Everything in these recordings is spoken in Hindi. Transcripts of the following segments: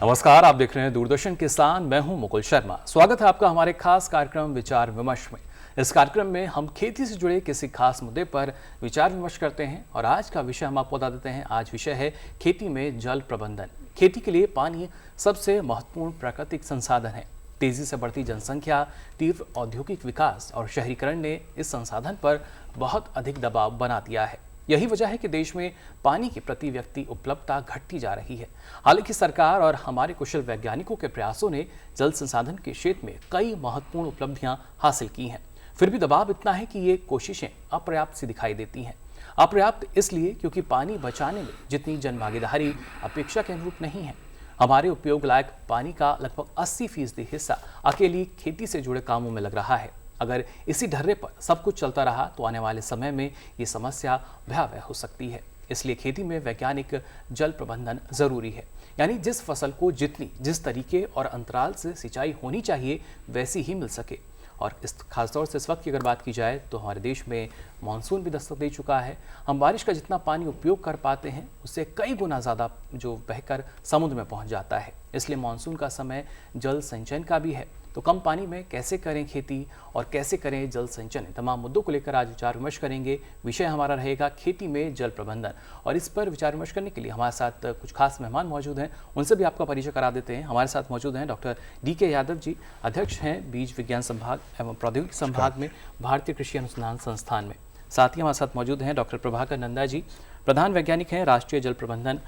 नमस्कार, आप देख रहे हैं दूरदर्शन किसान। मैं हूं मुकुल शर्मा। स्वागत है आपका हमारे खास कार्यक्रम विचार विमर्श में। इस कार्यक्रम में हम खेती से जुड़े किसी खास मुद्दे पर विचार विमर्श करते हैं और आज का विषय हम आपको बता देते हैं। आज विषय है खेती में जल प्रबंधन। खेती के लिए पानी सबसे महत्वपूर्ण प्राकृतिक संसाधन है। तेजी से बढ़ती जनसंख्या, तीव्र औद्योगिक विकास और शहरीकरण ने इस संसाधन पर बहुत अधिक दबाव बना दिया है। यही वजह है कि देश में पानी की प्रति व्यक्ति उपलब्धता घटती जा रही है। हालांकि सरकार और हमारे कुशल वैज्ञानिकों के प्रयासों ने जल संसाधन के क्षेत्र में कई महत्वपूर्ण उपलब्धियां हासिल की हैं। फिर भी दबाव इतना है कि ये कोशिशें अपर्याप्त सी दिखाई देती हैं। अपर्याप्त इसलिए क्योंकि पानी बचाने में जितनी जनभागीदारी अपेक्षा के अनुरूप नहीं है। हमारे उपयोग लायक पानी का लगभग 80% हिस्सा अकेली खेती से जुड़े कामों में लग रहा है। अगर इसी ढर्रे पर सब कुछ चलता रहा तो आने वाले समय में ये समस्या भयावह हो सकती है। इसलिए खेती में वैज्ञानिक जल प्रबंधन जरूरी है। यानी जिस फसल को जिस तरीके और अंतराल से सिंचाई होनी चाहिए वैसी ही मिल सके। और इस खासतौर से इस वक्त की अगर बात की जाए तो हमारे देश में मानसून भी दस्तक दे चुका है। हम बारिश का जितना पानी उपयोग कर पाते हैं उससे कई गुना ज़्यादा जो बहकर समुद्र में पहुंच जाता है। इसलिए मानसून का समय जल संचयन का भी है। तो कम पानी में कैसे करें खेती और कैसे करें जल संचयन, तमाम मुद्दों को लेकर आज विचार विमर्श करेंगे। विषय हमारा रहेगा खेती में जल प्रबंधन। और इस पर विचार विमर्श करने के लिए हमारे साथ कुछ खास मेहमान मौजूद हैं। उनसे भी आपका परिचय करा देते हैं। हमारे साथ मौजूद हैं डॉक्टर DK यादव जी, अध्यक्ष हैं बीज विज्ञान संभाग एवं प्रौद्योगिकी संभाग में भारतीय कृषि अनुसंधान संस्थान में। साथ ही हमारे साथ मौजूद हैं डॉक्टर प्रभाकर नंदा जी, प्रधान वैज्ञानिक हैं राष्ट्रीय जल प्रबंधन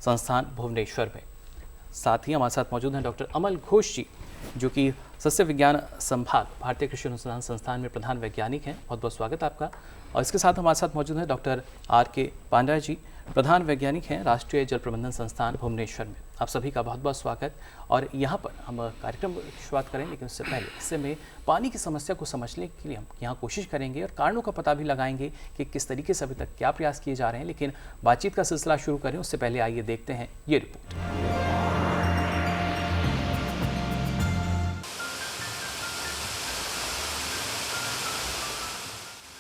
संस्थान भुवनेश्वर में। साथ ही हमारे साथ मौजूद हैं डॉक्टर अमल घोष जी, जो कि सस्य विज्ञान संभाग भारतीय कृषि अनुसंधान संस्थान में प्रधान वैज्ञानिक हैं। बहुत बहुत स्वागत है आपका। और इसके साथ हमारे साथ मौजूद हैं डॉक्टर RK पांड्या जी, प्रधान वैज्ञानिक हैं राष्ट्रीय जल प्रबंधन संस्थान भुवनेश्वर में। आप सभी का बहुत बहुत स्वागत। और यहाँ पर हम कार्यक्रम की शुरुआत करें, लेकिन उससे पहले इससे में पानी की समस्या को समझने के लिए हम यहाँ कोशिश करेंगे और कारणों का पता भी लगाएंगे कि किस तरीके से अभी तक क्या प्रयास किए जा रहे हैं। लेकिन बातचीत का सिलसिला शुरू करें उससे पहले आइए देखते हैं ये रिपोर्ट।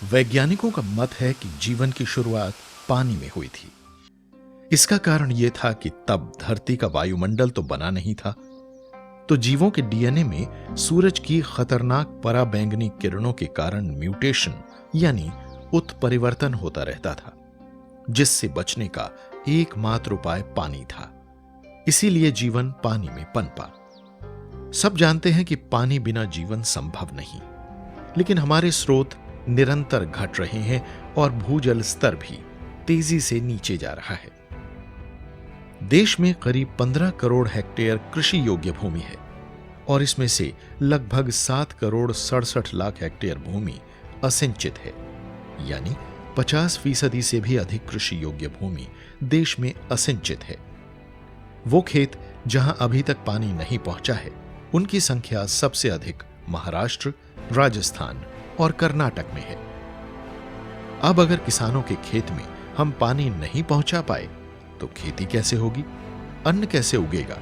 वैज्ञानिकों का मत है कि जीवन की शुरुआत पानी में हुई थी। इसका कारण यह था कि तब धरती का वायुमंडल तो बना नहीं था, तो जीवों के डीएनए में सूरज की खतरनाक पराबैंगनी किरणों के कारण म्यूटेशन यानी उत्परिवर्तन होता रहता था, जिससे बचने का एकमात्र उपाय पानी था। इसीलिए जीवन पानी में पनपा। सब जानते हैं कि पानी बिना जीवन संभव नहीं, लेकिन हमारे स्रोत निरंतर घट रहे हैं और भूजल स्तर भी तेजी से नीचे जा रहा है। देश में करीब 15 करोड़ हेक्टेयर कृषि योग्य भूमि है और इसमें से लगभग 7 करोड़ 67 लाख हेक्टेयर भूमि असिंचित है। यानी 50% से भी अधिक कृषि योग्य भूमि देश में असिंचित है। वो खेत जहां अभी तक पानी नहीं पहुंचा है, उनकी संख्या सबसे अधिक महाराष्ट्र, राजस्थान और कर्नाटक में है। अब अगर किसानों के खेत में हम पानी नहीं पहुंचा पाए तो खेती कैसे होगी, अन्न कैसे उगेगा,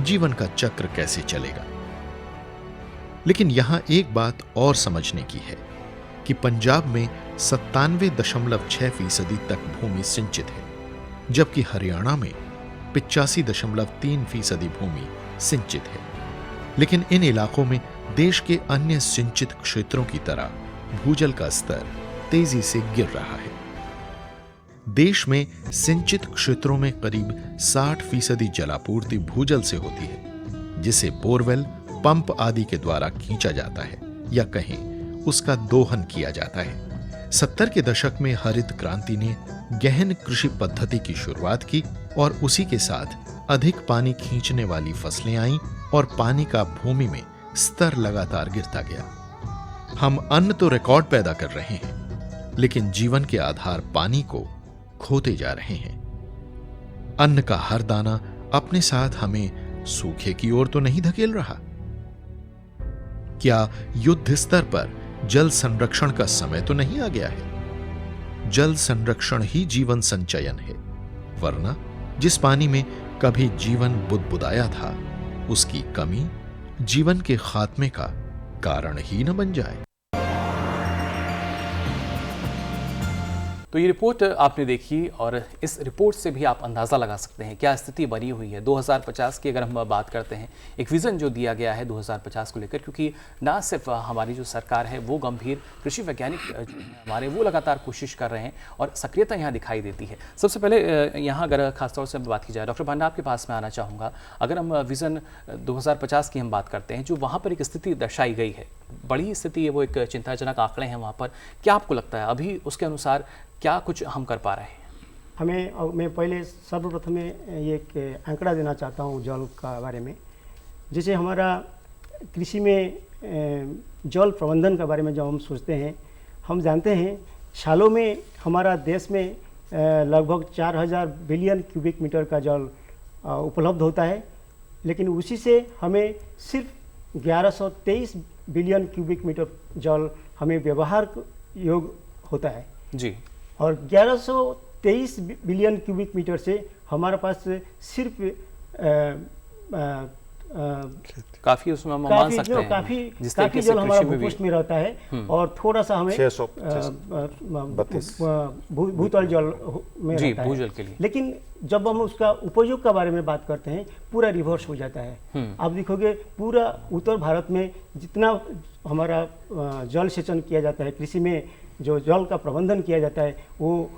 जीवन का चक्र कैसे चलेगा। लेकिन यहां एक बात और समझने की है कि पंजाब में 97.6% तक भूमि सिंचित है, जबकि हरियाणा में 85.3% भूमि सिंचित है। लेकिन इन इलाकों में देश के अन्य सिंचित क्षेत्रों की तरह भूजल का स्तर तेजी से गिर रहा है। देश में सिंचित क्षेत्रों में करीब 60% जलापूर्ति भूजल से होती है, जिसे बोरवेल, पंप आदि के द्वारा खींचा जाता है या कहें उसका दोहन किया जाता है। 70 के दशक में हरित क्रांति ने गहन कृषि पद्धति की शुरुआत की और उसी के साथ अधिक पानी खींचने वाली फसलें आईं और पानी का भूमि में स्तर लगातार गिरता गया। हम अन्न तो रिकॉर्ड पैदा कर रहे हैं, लेकिन जीवन के आधार पानी को खोते जा रहे हैं। अन्न का हर दाना अपने साथ हमें सूखे की ओर तो नहीं धकेल रहा। क्या युद्ध स्तर पर जल संरक्षण का समय तो नहीं आ गया है? जल संरक्षण ही जीवन संचयन है, वरना जिस पानी में कभी जीवन बुदबुदाया था, उसकी कमी जीवन के खात्मे का कारण ही न बन जाए। तो ये रिपोर्ट आपने देखी और इस रिपोर्ट से भी आप अंदाज़ा लगा सकते हैं क्या स्थिति बनी हुई है 2050 की। अगर हम बात करते हैं एक विज़न जो दिया गया है 2050 को लेकर, क्योंकि ना सिर्फ हमारी जो सरकार है वो गंभीर, कृषि वैज्ञानिक हमारे वो लगातार कोशिश कर रहे हैं और सक्रियता यहाँ दिखाई देती है। सबसे पहले यहाँ अगर खासतौर से बात की जाए, डॉक्टर भांडा आपके पास में आना चाहूँगा। अगर हम विज़न 2050 की हम बात करते हैं, जो वहाँ पर एक स्थिति दर्शाई गई है, बड़ी स्थिति है, वो एक चिंताजनक आंकड़े हैं वहाँ पर, क्या आपको लगता है अभी उसके अनुसार क्या कुछ हम कर पा रहे हैं? मैं पहले सर्वप्रथम ये एक आंकड़ा देना चाहता हूँ जल का बारे में। जैसे हमारा कृषि में जल प्रबंधन के बारे में जब हम सोचते हैं, हम जानते हैं सालों में हमारा देश में लगभग 4000 बिलियन क्यूबिक मीटर का जल उपलब्ध होता है, लेकिन उसी से हमें सिर्फ 1123 बिलियन क्यूबिक मीटर जल हमें व्यवहार योग्य होता है जी। और 1123 बिलियन क्यूबिक मीटर से हमारे पास सिर्फ काफ़ी उसमें मान सकते हैं काफी जल हमारा भूपृष्ठ में रहता है और थोड़ा सा हमें 632 भूतल जल में जी, रहता है भूजल के लिए। लेकिन जब हम उसका उपयोग के बारे में बात करते हैं पूरा रिवर्स हो जाता है। आप देखोगे पूरा उत्तर भारत में जितना हमारा जल सेचन किया जाता है, कृषि में जो जल का प्रबंधन किया जाता है, वो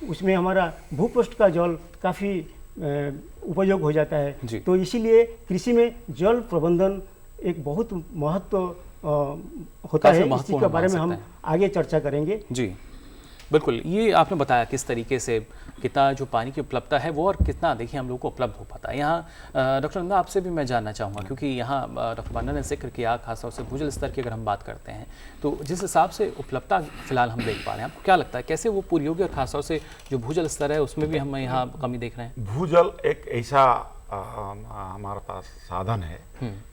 उसमें हमारा भूपृष्ठ का जल काफ़ी उपयोग हो जाता है। तो इसीलिए कृषि में जल प्रबंधन एक बहुत महत्व होता है। इस चीज़ के बारे में हम आगे चर्चा करेंगे। जी बिल्कुल, ये आपने बताया किस तरीके से कितना जो पानी की उपलब्धता है वो और कितना देखिए हम लोग को उपलब्ध हो पाता है। यहाँ डॉक्टर नंदा आपसे भी मैं जानना चाहूँगा, क्योंकि यहाँ डॉक्टर भांडा ने जिक्र किया खासतौर से भूजल स्तर की अगर हम बात करते हैं तो जिस हिसाब से उपलब्धता फिलहाल हम देख पा रहे हैं, आपको क्या लगता है कैसे वो पूरी होगी? और खासतौर से जो भूजल स्तर है उसमें भी हम यहाँ कमी देख रहे हैं। भूजल एक ऐसा हमारे पास साधन है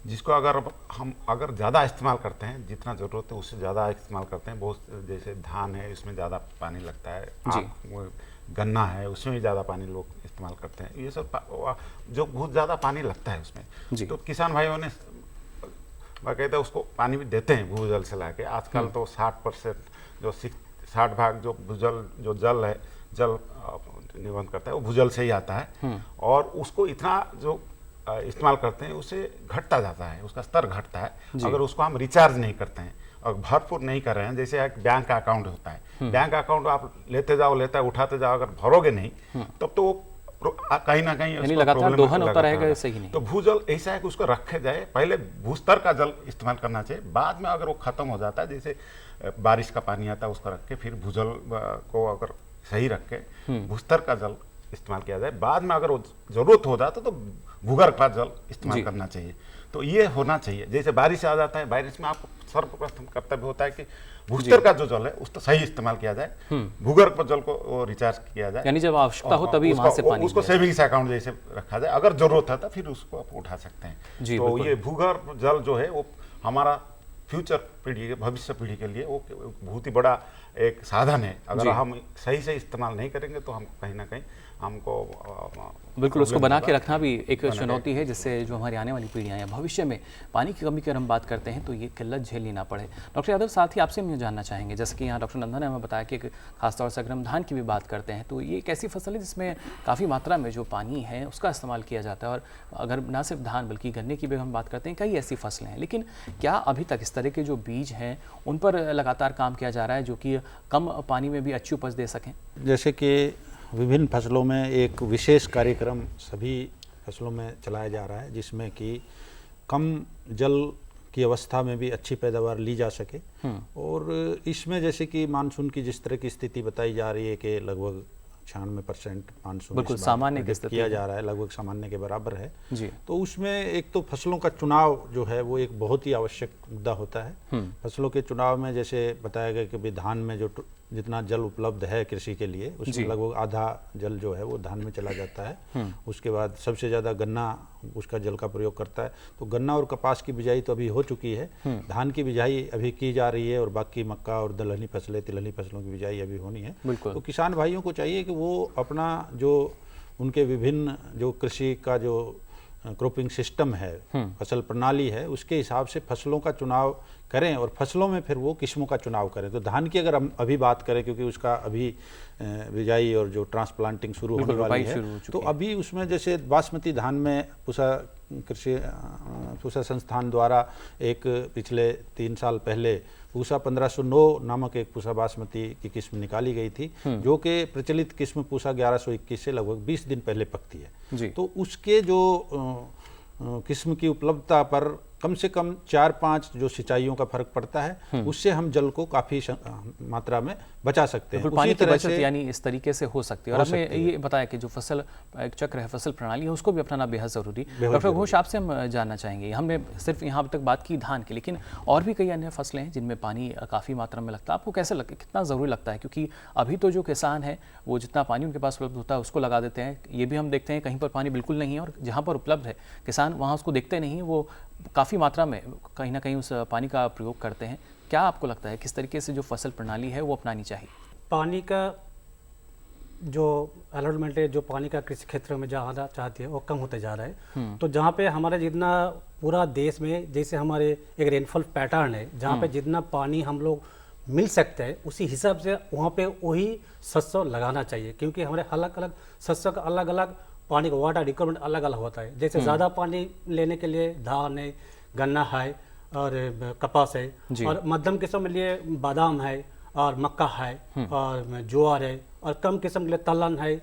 जिसको अगर ज़्यादा इस्तेमाल करते हैं, जितना ज़रूरत है उससे ज़्यादा इस्तेमाल करते हैं। बहुत जैसे धान है उसमें ज़्यादा पानी लगता है, गन्ना है उसमें भी ज़्यादा पानी लोग इस्तेमाल करते हैं। ये सब जो बहुत ज़्यादा पानी लगता है उसमें, तो किसान भाइयों ने बाकायदा उसको पानी भी देते हैं भूजल से लाके। आजकल तो 60% जो 60 भाग जो भूजल जो जल है, जल निर्वहन करता है वो भूजल से ही आता है और उसको इतना जो इस्तेमाल करते हैं उससे घटता जाता है, उसका स्तर घटता है। अगर उसको हम रिचार्ज नहीं करते हैं और भरपूर नहीं कर रहे हैं, जैसे एक बैंक का अकाउंट होता है, बैंक अकाउंट आप लेते जाओ उठाते जाओ, अगर भरोगे नहीं तब तो वो कहीं ना कहीं लगातार दोहन होता रहेगा, सही नहीं। तो भूजल ऐसा है कि उसको रखे जाए, पहले भूस्तर का जल इस्तेमाल करना चाहिए, बाद में अगर वो खत्म हो जाता है, जैसे बारिश का पानी आता है उसको रख के फिर भूजल को अगर सही रख के भूस्तर का जल इस्तेमाल किया जाए। बाद में अगर वो जरूरत हो जाता तो भूगर्भ का जल इस्तेमाल करना चाहिए। तो ये होना चाहिए। जैसे बारिश आ जाता है, बारिश में आपको सर्वप्रथम कर्तव्य होता है कि भूस्तर का जो जल है उसको सही इस्तेमाल किया जाए, भूगर्भ जल को रिचार्ज किया जाए, यानी जब आवश्यकता हो तभी वहां से पानी उसको सेविंग्स अकाउंट जैसे रखा जाए, अगर जरूरत है तो फिर उसको आप उठा सकते हैं। तो ये भूगर्भ जल जो है वो हमारा फ्यूचर पीढ़ी के, भविष्य पीढ़ी के लिए वो बहुत ही बड़ा एक साधन है। अगर हम सही से इस्तेमाल नहीं करेंगे तो हम कहीं ना कहीं हमको बिल्कुल उसको बना के रखना भी एक चुनौती है, जिससे जो हमारी आने वाली पीढ़ियाँ हैं भविष्य में पानी की कमी की अगर हम बात करते हैं तो ये किल्लत झेलनी ना पड़े। डॉक्टर यादव, साथ ही आपसे हम ये जानना चाहेंगे, जैसे कि यहाँ डॉक्टर नंदा ने हमें बताया कि खासतौर से अगर हम धान की भी बात करते हैं तो ये एक ऐसी फसल है जिसमें काफ़ी मात्रा में जो पानी है उसका इस्तेमाल किया जाता है। और अगर ना सिर्फ धान बल्कि गन्ने की भी हम बात करते हैं, कई ऐसी फसलें हैं, लेकिन क्या अभी तक इस तरह के जो बीज हैं उन पर लगातार काम किया जा रहा है जो कि कम पानी में भी अच्छी उपज दे सकें? जैसे कि विभिन्न फसलों में एक विशेष कार्यक्रम सभी फसलों में चलाया जा रहा है जिसमें कि कम जल की अवस्था में भी अच्छी पैदावार ली जा सके। और इसमें जैसे कि मानसून की जिस तरह की स्थिति बताई जा रही है कि लगभग 96% मानसून बिल्कुल सामान्य की स्थिति किया जा रहा है, लगभग सामान्य के बराबर है जी। तो उसमें एक तो फसलों का चुनाव जो है वो एक बहुत ही आवश्यक मुद्दा होता है। फसलों के चुनाव में जैसे बताया गया कि धान में जो जितना जल उपलब्ध है कृषि के लिए उसमें लगभग आधा जल जो है वो धान में चला जाता है। उसके बाद सबसे ज़्यादा गन्ना उसका जल का प्रयोग करता है। तो गन्ना और कपास की बिजाई तो अभी हो चुकी है, धान की बिजाई अभी की जा रही है और बाकी मक्का और दलहनी फसलें, तिलहनी फसलों की बिजाई अभी होनी है। तो किसान भाइयों को चाहिए कि वो अपना जो उनके विभिन्न जो कृषि का जो क्रॉपिंग सिस्टम है, फसल प्रणाली है, उसके हिसाब से फसलों का चुनाव करें और फसलों में फिर वो किस्मों का चुनाव करें। तो धान की अगर हम अभी बात करें, क्योंकि उसका अभी बिजाई और जो ट्रांसप्लांटिंग शुरू होने वाली है, तो अभी उसमें जैसे बासमती धान में पूसा संस्थान द्वारा एक पिछले 3 साल पहले पूसा 1509 नामक एक पूसा बासमती की किस्म निकाली गई थी, जो कि प्रचलित किस्म पूसा 1121 से लगभग 20 दिन पहले पकती है। तो उसके जो किस्म की उपलब्धता पर कम से कम 4-5 जो सिंचाइयों का फर्क पड़ता है, उससे हम जल को काफी मात्रा में बचा सकते हैं। पानी की बचत यानी इस तरीके से हो सकती है। और आपने ये बताया कि जो फसल एक चक्र है, फसल प्रणाली है, उसको भी अपनाना बेहद जरूरी। डॉक्टर घोष, आपसे हम जानना चाहेंगे, हमने सिर्फ यहाँ तक बात की धान की, लेकिन और भी कई अन्य फसलें हैं जिनमें पानी काफ़ी मात्रा में लगता है। आपको कैसे लगता है, कितना ज़रूरी लगता है? क्योंकि अभी तो जो किसान है वो जितना पानी उनके पास उपलब्ध होता है उसको लगा देते हैं। ये भी हम देखते हैं कहीं पर पानी बिल्कुल नहीं है, और जहाँ पर उपलब्ध है किसान वहाँ उसको देखते नहीं, वो काफ़ी मात्रा में कहीं ना कहीं उस पानी का प्रयोग करते हैं। क्या आपको लगता है किस तरीके से जो फसल प्रणाली है वो अपनानी चाहिए? पानी का जो अलॉटमेंट है, जो पानी का कृषि क्षेत्र में ज़्यादा चाहती है, वो कम होते जा रहा है। तो जहाँ पे हमारे जितना पूरा देश में जैसे हमारे एक रेनफॉल पैटर्न है, जहाँ पे जितना पानी हम लोग मिल सकते हैं उसी हिसाब से वहाँ पे वही शस्य लगाना चाहिए, क्योंकि हमारे अलग अलग शस्य का अलग अलग पानी का वाटर रिक्वायरमेंट अलग अलग होता है। जैसे ज़्यादा पानी लेने के लिए धान है, गन्ना है और कपास है, और मध्यम किस्म के लिए बादाम है और मक्का है और ज्वार है, और कम किस्म के लिए तलन है,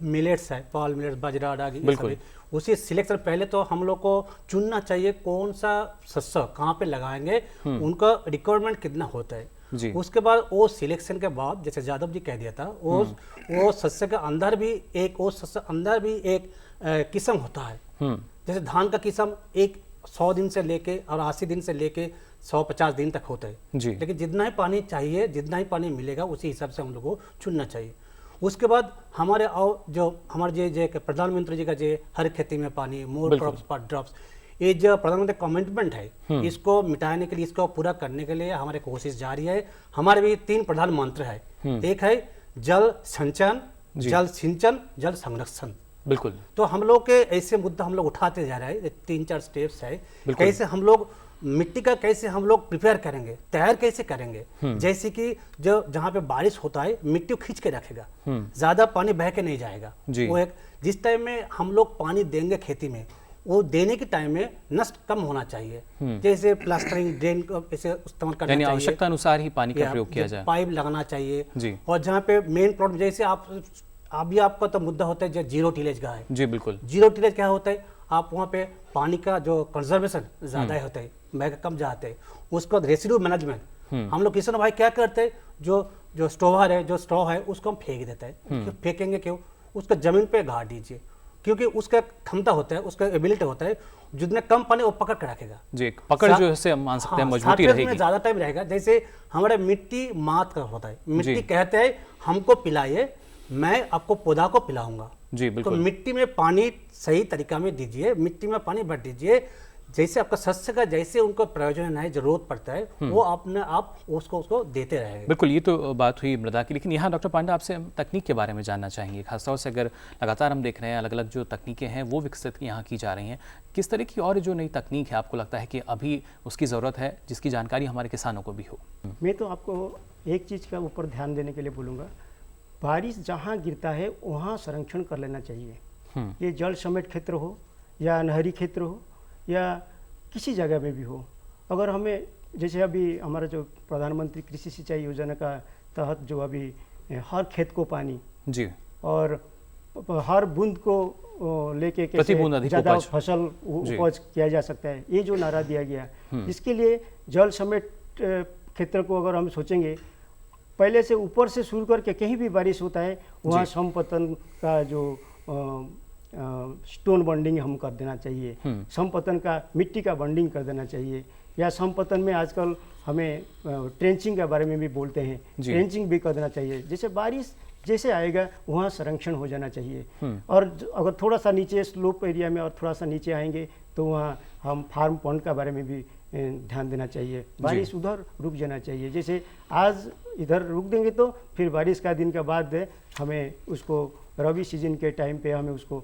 मिलेट्स है, पाल मिलेट्स, बाजरा, रागी, ये सभी। उसी सिलेक्शन पहले तो हम लोग को चुनना चाहिए कौन सा शस्य कहाँ पे लगाएंगे, उनका रिक्वायरमेंट कितना होता है। उसके बाद वो सिलेक्शन के बाद, जैसे यादव जी कह दिया था, वो शस्य के अंदर भी एक, वो शस्य अंदर भी एक किस्म होता है। जैसे धान का किस्म एक 100 दिन से लेके और 80 दिन से लेके 150 दिन तक होता है, लेकिन जितना ही पानी चाहिए, जितना ही पानी मिलेगा उसी हिसाब से हम लोग को चुनना चाहिए। उसके बाद हमारे जो हमारे जो प्रधानमंत्री जी का जो हर खेती में पानी, मोर ड्रॉप्स पर ड्रॉप्स, ये जो प्रधानमंत्री कमिटमेंट है, इसको मिटाने के लिए, इसको पूरा करने के लिए हमारी कोशिश जारी है। हमारे भी 3 प्रधान मंत्र है, एक है जल संचयन, जल सिंचन, जल संरक्षण। बिल्कुल। तो हम लोग के ऐसे मुद्दा हम लोग उठाते जा रहे हैं, 3-4 स्टेप्स है। कैसे हम लोग मिट्टी का कैसे हम लोग प्रिपेयर करेंगे, तैयार कैसे करेंगे, जैसे कि जो जहाँ पे बारिश होता है मिट्टी को खींच के रखेगा, ज्यादा पानी बह के नहीं जाएगा। वो एक जिस टाइम में हम लोग पानी देंगे खेती में, वो देने के टाइम में नष्ट कम होना चाहिए। जैसे प्लास्टरिंग, ड्रेन को ऐसे इस्तेमाल करना चाहिए, आवश्यकता अनुसार ही पानी का प्रयोग किया जाए, पाइप लगाना चाहिए। और जहाँ पे मेन प्रॉब्लम, जैसे अभी आपका तो मुद्दा होता है जो जीरो टिलेज का है। जी बिल्कुल। जीरो टिलेज क्या होता है, आप वहाँ पे पानी का जो कंजर्वेशन ज्यादा होता है, बह कम जाते हैं। उसके बाद रेसिड्यू मैनेजमेंट, हम लोग किसान भाई क्या करते हैं, जो स्टोवर है, जो स्ट्रॉ है, उसको हम फेंक देते हैं। फेंकेंगे क्यों, उसको जमीन पे गाड़ दीजिए, क्योंकि उसका क्षमता होता है, उसका एबिलिटी होता है, जितने कम पानी वो पकड़ के रखेगा। जी, पकड़ जो है मान सकते हैं मजबूती रहेगी, ज्यादा टाइम रहेगा। जैसे हमारे मिट्टी मात का होता है, मिट्टी कहते हैं हमको पिलाइए, मैं आपको पौधा को पिलाऊंगा। जी बिल्कुल। तो मिट्टी में पानी सही तरीका में दीजिए, मिट्टी में पानी भर दीजिए, जैसे आपका शस्य का जैसे उनको प्रयोजन है, जरूरत पड़ता है, वो अपने आप उसको देते रहेंगे। बिल्कुल, ये तो बात हुई मृदा की, लेकिन यहाँ डॉक्टर पांडा आपसे तकनीक के बारे में जानना चाहेंगे। खासतौर से अगर लगातार हम देख रहे हैं अलग अलग जो तकनीकें हैं वो विकसित यहाँ की जा रही हैं, किस तरह की और जो नई तकनीक है आपको लगता है कि अभी उसकी ज़रूरत है, जिसकी जानकारी हमारे किसानों को भी हो? मैं तो आपको एक चीज़ का ऊपर ध्यान देने के लिए बोलूँगा, बारिश जहाँ गिरता है वहाँ संरक्षण कर लेना चाहिए। ये जल समेट क्षेत्र हो या नहरी क्षेत्र हो या किसी जगह में भी हो, अगर हमें जैसे अभी हमारा जो प्रधानमंत्री कृषि सिंचाई योजना का तहत जो अभी हर खेत को पानी जी और हर बूंद को लेके कैसे ज़्यादा फसल उपज किया जा सकता है, ये जो नारा दिया गया, इसके लिए जल समेट क्षेत्र को अगर हम सोचेंगे, पहले से ऊपर से शुरू करके कहीं भी बारिश होता है वहाँ समपतन का जो स्टोन बॉन्डिंग हम कर देना चाहिए, समपतन का मिट्टी का बॉन्डिंग कर देना चाहिए, या समपतन में आजकल हमें ट्रेंचिंग के बारे में भी बोलते हैं, ट्रेंचिंग भी कर देना चाहिए। जैसे बारिश जैसे आएगा वहाँ संरक्षण हो जाना चाहिए। और अगर थोड़ा सा नीचे स्लोप एरिया में और थोड़ा सा नीचे आएंगे तो वहाँ हम फार्म पॉन्ड के बारे में भी ध्यान देना चाहिए, बारिश उधर रुक जाना चाहिए। जैसे आज इधर रुक देंगे तो फिर बारिश का दिन के बाद हमें उसको रबी सीजन के टाइम पे हमें उसको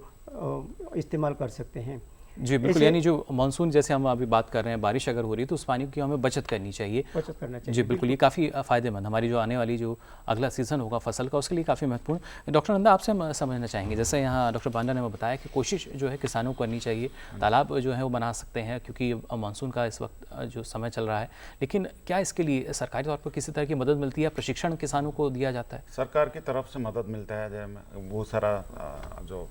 इस्तेमाल कर सकते हैं। जी बिल्कुल, ऐसे यानी जो मानसून जैसे हम अभी बात कर रहे हैं, बारिश अगर हो रही है तो उस पानी की हमें बचत करनी चाहिए। बचत करना चाहिए। जी बिल्कुल, ये काफ़ी फ़ायदेमंद, हमारी जो आने वाली जो अगला सीज़न होगा फसल का, उसके लिए काफ़ी महत्वपूर्ण। डॉक्टर नंदा, आपसे हम समझना चाहेंगे, जैसे यहाँ डॉक्टर बांडा ने हमें बताया कि कोशिश जो है किसानों को करनी चाहिए, तालाब जो है वो बना सकते हैं क्योंकि मानसून का इस वक्त जो समय चल रहा है, लेकिन क्या इसके लिए सरकारी तौर पर किसी तरह की मदद मिलती है, प्रशिक्षण किसानों को दिया जाता है? सरकार की तरफ से मदद मिलता है, बहुत सारा जो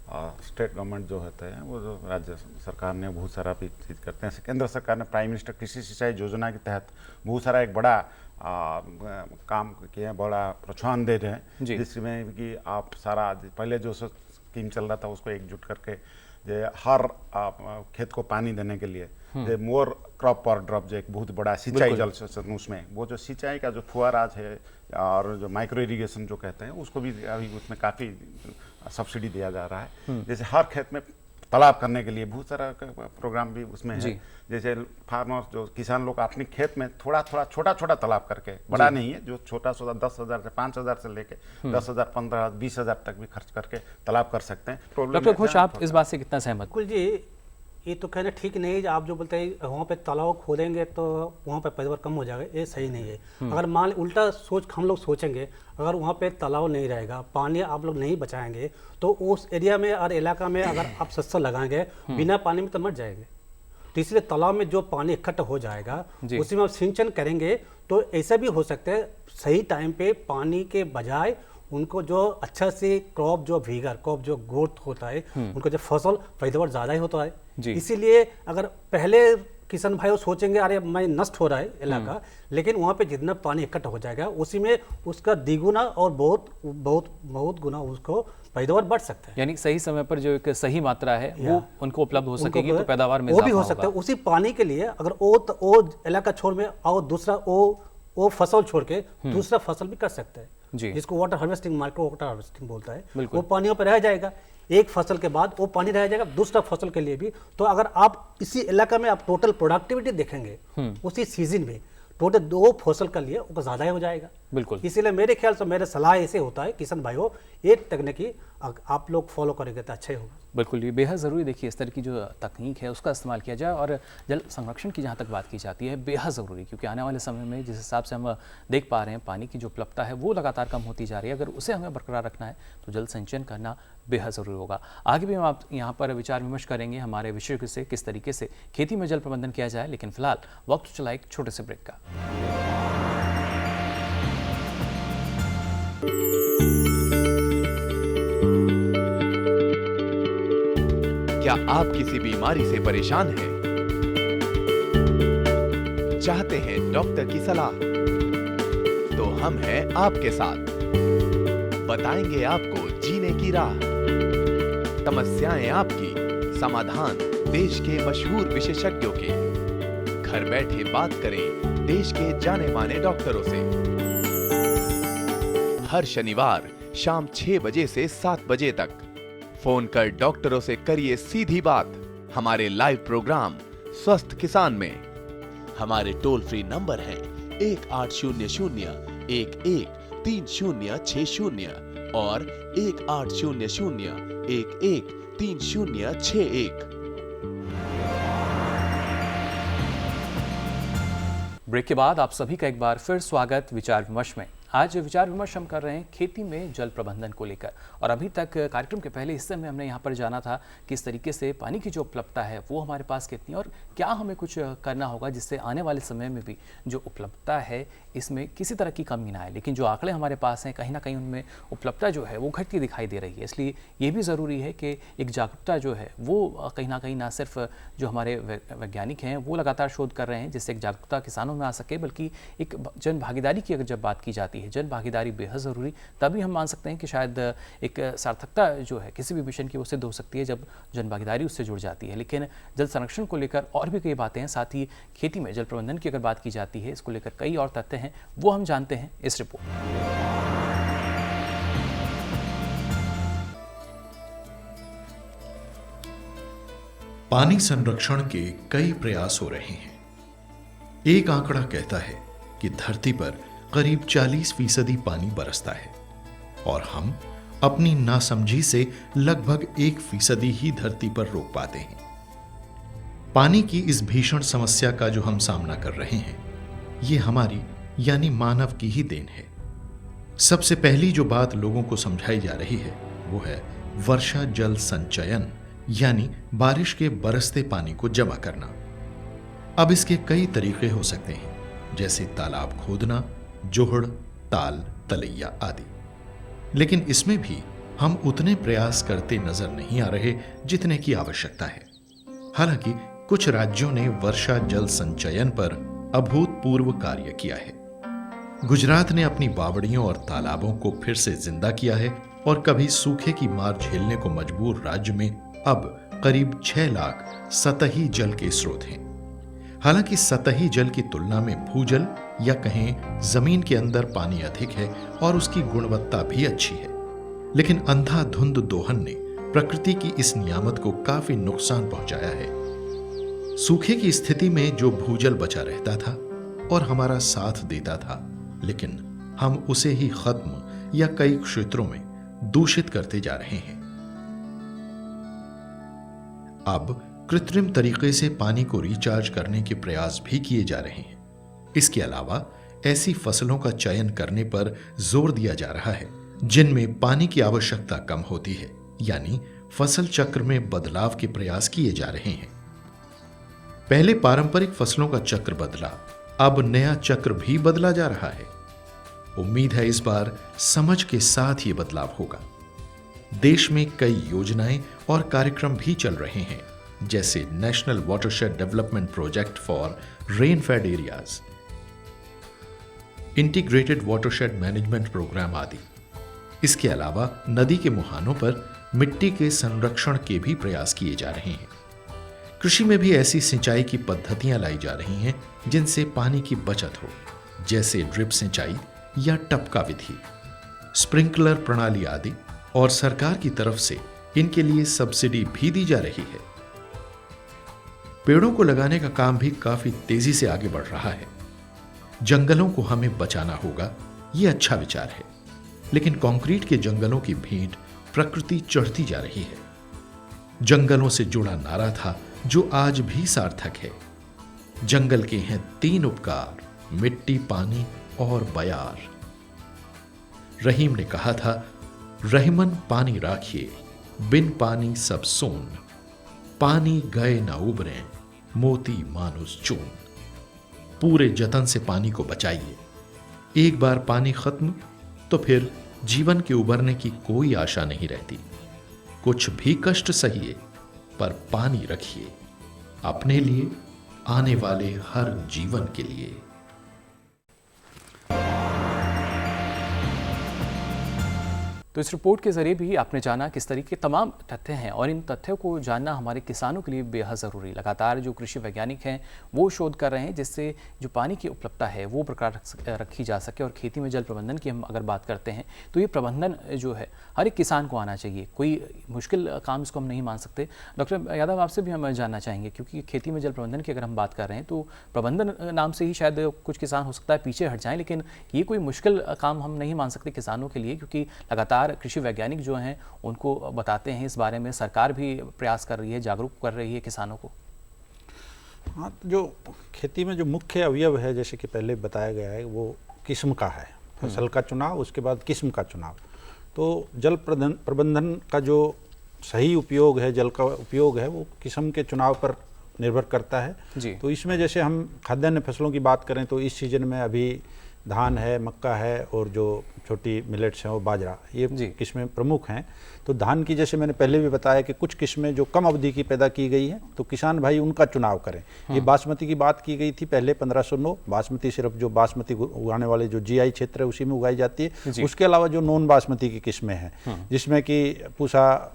स्टेट गवर्नमेंट जो होते हैं, वो जो राज्य सरकार ने बहुत सारा भी चीज़ करते हैं। केंद्र सरकार ने प्राइम मिनिस्टर कृषि सिंचाई योजना के तहत बहुत सारा एक बड़ा काम किए हैं, बड़ा प्रोत्साहन दे रहे हैं, जिसमें कि आप सारा पहले जो स्कीम चल रहा था उसको एकजुट करके हर खेत को पानी देने के लिए मोर क्रॉप पर ड्रॉप, जो एक बहुत बड़ा सिंचाई जल उसमें वो जो सिंचाई का जो फुहाराज है और जो माइक्रो इरिगेशन जो कहते हैं, उसको भी अभी उसमें काफ़ी सब्सिडी दिया जा रहा है। जैसे हर खेत में तालाब करने के लिए बहुत सारा प्रोग्राम भी उसमें है। जैसे फार्मर्स जो किसान लोग अपने खेत में थोड़ा छोटा तालाब करके, बड़ा नहीं है, जो छोटा 10,000 से 5,000 से लेके 10,000, 15,000, 20,000 तक भी खर्च करके तालाब कर सकते हैं। डॉक्टर घोष, आप इस बात से कितना सहमत? बिल्कुल जी, ये तो कहना ठीक नहीं है। आप जो बोलते हैं वहाँ पे तालाब खोदेंगे तो वहाँ पे पैदावार कम हो जाएगा, ये सही नहीं है। अगर मान उल्टा सोच हम लोग सोचेंगे, अगर वहाँ पे तालाब नहीं रहेगा, पानी आप लोग नहीं बचाएंगे, तो उस एरिया में और इलाका में अगर आप सस्ता लगाएंगे, बिना पानी में तो मर जाएंगे। तो इसलिए तालाब में जो पानी इकट्ठा हो जाएगा उसी में आप सिंचन करेंगे तो ऐसा भी हो सकता है सही टाइम पे पानी के बजाय उनको जो अच्छा से क्रॉप जो ग्रोथ होता है, उनको जो फसल पैदावार ज़्यादा ही होता है। इसीलिए अगर पहले किसान भाई सोचेंगे अरे मैं नष्ट हो रहा है इलाका, लेकिन वहाँ पे जितना पानी इकट्ठा हो जाएगा उसी में उसका द्विगुना और बहुत गुना उसको पैदावार बढ़ सकता है। यानी सही समय पर जो एक सही मात्रा है वो उनको उपलब्ध हो सकेगी तो पैदावार में वो भी हो सकता है। उसी पानी के लिए अगर वो इलाका छोड़ में और दूसरा वो फसल छोड़ के दूसरा फसल भी कर सकता है, जिसको water harvesting, micro water harvesting बोलता है। वो पानियों पर रह जाएगा, एक फसल के बाद वो पानी रह जाएगा दूसरा फसल के लिए भी। तो अगर आप इसी इलाका में आप टोटल प्रोडक्टिविटी देखेंगे उसी सीजन में, टोटल 2 फसल का लिए वो ज़्यादा हो जाएगा। बिल्कुल, इसीलिए मेरे ख्याल से मेरे सलाह ऐसे होता है किसान भाइयों, एक तकनीकी आप लोग फॉलो करेंगे तो अच्छा ही होगा। बिल्कुल, ये बेहद ज़रूरी, देखिए इस तरह की जो तकनीक है उसका इस्तेमाल किया जाए। और जल संरक्षण की जहाँ तक बात की जाती है, बेहद ज़रूरी, क्योंकि आने वाले समय में जिस हिसाब से हम देख पा रहे हैं पानी की जो उपलब्धता है वो लगातार कम होती जा रही है। अगर उसे हमें बरकरार रखना है तो जल संचयन करना बेहद ज़रूरी होगा। आगे भी हम आप यहाँ पर विचार विमर्श करेंगे हमारे विषय से, किस तरीके से खेती में जल प्रबंधन किया जाए। लेकिन फिलहाल वक्त चला एक छोटे से ब्रेक का। क्या आप किसी बीमारी से परेशान हैं? चाहते हैं डॉक्टर की सलाह? तो हम हैं आपके साथ, बताएंगे आपको जीने की राह। समस्याएं आपकी, समाधान देश के मशहूर विशेषज्ञों के। घर बैठे बात करें देश के जाने माने डॉक्टरों से। हर शनिवार शाम 6 बजे से 7 बजे तक फोन कर डॉक्टरों से करिए सीधी बात हमारे लाइव प्रोग्राम स्वस्थ किसान में। हमारे टोल फ्री नंबर है 1800-113060 और 1800-113061। ब्रेक के बाद आप सभी का एक बार फिर स्वागत विचार विमर्श में। आज विचार विमर्श हम कर रहे हैं खेती में जल प्रबंधन को लेकर। और अभी तक कार्यक्रम के पहले हिस्से में हमने यहाँ पर जाना था कि इस तरीके से पानी की जो उपलब्धता है वो हमारे पास कितनी है और क्या हमें कुछ करना होगा जिससे आने वाले समय में भी जो उपलब्धता है इसमें किसी तरह की कमी ना आए। लेकिन जो आंकड़े हमारे पास हैं कहीं ना कहीं उनमें उपलब्धता जो है वो घटती दिखाई दे रही है। इसलिए ये भी ज़रूरी है कि एक जागरूकता जो है वो कहीं ना सिर्फ जो हमारे वैज्ञानिक हैं वो लगातार शोध कर रहे हैं जिससे एक जागरूकता किसानों में आ सके, बल्कि एक जन भागीदारी की अगर जब बात की जाती है, जन भागीदारी बेहद ज़रूरी, तभी हम मान सकते हैं कि शायद एक सार्थकता जो है किसी भी मिशन की वो सिद्ध हो सकती है जब जन भागीदारी उससे जुड़ जाती है। लेकिन जल संरक्षण को लेकर और भी कई बातें हैं, साथ ही खेती में जल प्रबंधन की अगर बात की जाती है इसको लेकर कई और तथ्य हैं, वो हम जानते हैं इस रिपोर्ट। पानी संरक्षण के कई प्रयास हो रहे हैं। एक आंकड़ा कहता है कि धरती पर करीब 40% पानी बरसता है और हम अपनी नासमझी से लगभग 1% ही धरती पर रोक पाते हैं। पानी की इस भीषण समस्या का जो हम सामना कर रहे हैं, ये हमारी यानी मानव की ही देन है। सबसे पहली जो बात लोगों को समझाई जा रही है वो है वर्षा जल संचयन, यानी बारिश के बरसते पानी को जमा करना। अब इसके कई तरीके हो सकते हैं, जैसे तालाब खोदना, जोहड़, ताल, तलैया आदि। लेकिन इसमें भी हम उतने प्रयास करते नजर नहीं आ रहे जितने की आवश्यकता है। हालांकि कुछ राज्यों ने वर्षा जल संचयन पर अभूतपूर्व कार्य किया है। गुजरात ने अपनी बावड़ियों और तालाबों को फिर से जिंदा किया है और कभी सूखे की मार झेलने को मजबूर राज्य में अब करीब 6 लाख सतही जल के स्रोत हैं। हालांकि सतही जल की तुलना में भूजल या कहें जमीन के अंदर पानी अधिक है और उसकी गुणवत्ता भी अच्छी है, लेकिन अंधाधुंध दोहन ने प्रकृति की इस नियामत को काफी नुकसान पहुंचाया है। सूखे की स्थिति में जो भूजल बचा रहता था और हमारा साथ देता था, लेकिन हम उसे ही खत्म या कई क्षेत्रों में दूषित करते जा रहे हैं। अब कृत्रिम तरीके से पानी को रिचार्ज करने के प्रयास भी किए जा रहे हैं। इसके अलावा ऐसी फसलों का चयन करने पर जोर दिया जा रहा है जिनमें पानी की आवश्यकता कम होती है, यानी फसल चक्र में बदलाव के प्रयास किए जा रहे हैं। पहले पारंपरिक फसलों का चक्र बदला, अब नया चक्र भी बदला जा रहा है। उम्मीद है इस बार समझ के साथ ये बदलाव होगा। देश में कई योजनाएं और कार्यक्रम भी चल रहे हैं, जैसे national watershed development project for rainfed areas, integrated watershed management programme आदि। इसके अलावा नदी के मुहानों पर मिट्टी के संरक्षण के भी प्रयास किए जा रहे हैं। कृषि में भी ऐसी सिंचाई की पद्धतियां लाई जा रही हैं जिनसे पानी की बचत हो, जैसे ड्रिप सिंचाई या टपका विधि, स्प्रिंकलर प्रणाली आदि, और सरकार की तरफ से इनके लिए सब्सिडी भी दी जा रही है। पेड़ों को लगाने का काम भी काफी तेजी से आगे बढ़ रहा है। जंगलों को हमें बचाना होगा, यह अच्छा विचार है, लेकिन कंक्रीट के जंगलों की भीड़ प्रकृति चढ़ती जा रही है। जंगलों से जुड़ा नारा था जो आज भी सार्थक है। जंगल के हैं 3 उपकार, मिट्टी, पानी और बयार। रहीम ने कहा था, रहीमन पानी राखिए, बिन पानी सब सोन, पानी गए ना उबरे, मोती मानुस चून। पूरे जतन से पानी को बचाइए। एक बार पानी खत्म तो फिर जीवन के उबरने की कोई आशा नहीं रहती। कुछ भी कष्ट सहिए, पर पानी रखिए, अपने लिए, आने वाले हर जीवन के लिए। तो इस रिपोर्ट के जरिए भी आपने जाना किस तरीके के तमाम तथ्य हैं और इन तथ्यों को जानना हमारे किसानों के लिए बेहद ज़रूरी। लगातार जो कृषि वैज्ञानिक हैं वो शोध कर रहे हैं जिससे जो पानी की उपलब्धता है वो बरकरार रखी जा सके। और खेती में जल प्रबंधन की हम अगर बात करते हैं तो ये प्रबंधन जो है हर एक किसान को आना चाहिए, कोई मुश्किल काम इसको हम नहीं मान सकते। डॉक्टर यादव, आपसे भी हम जानना चाहेंगे, क्योंकि खेती में जल प्रबंधन की अगर हम बात कर रहे हैं तो प्रबंधन नाम से ही शायद कुछ किसान हो सकता है पीछे हट जाएँ, लेकिन ये कोई मुश्किल काम हम नहीं मान सकते किसानों के लिए, क्योंकि लगातार कृषि वैज्ञानिक जो हैं उनको बताते हैं इस बारे में। सरकार भी प्रयास कर रही है, जागरूक कर रही है किसानों को। हाँ, तो जो खेती में जो मुख्य अवयव है, जैसे कि पहले बताया गया है, वो किस्म का है। फसल का चुनाव, उसके बाद किस्म का चुनाव। तो जल प्रबंधन का जो सही उपयोग है, जल का उपयोग है, वो किस्म के चुनाव पर निर्भर करता है जी। तो इसमें जैसे हम खाद्यान्न फसलों की बात करें तो इस सीजन में अभी धान है, मक्का है और जो छोटी मिलेट्स हैं वो बाजरा, ये किस्में प्रमुख हैं। तो धान की जैसे मैंने पहले भी बताया कि कुछ किस्में जो कम अवधि की पैदा की गई हैं तो किसान भाई उनका चुनाव करें। ये बासमती की बात की गई थी पहले 1509, बासमती सिर्फ जो बासमती उगाने वाले जो जीआई क्षेत्र है उसी में उगाई जाती है। उसके अलावा जो नॉन बासमती की किस्में हैं जिसमें कि पूसा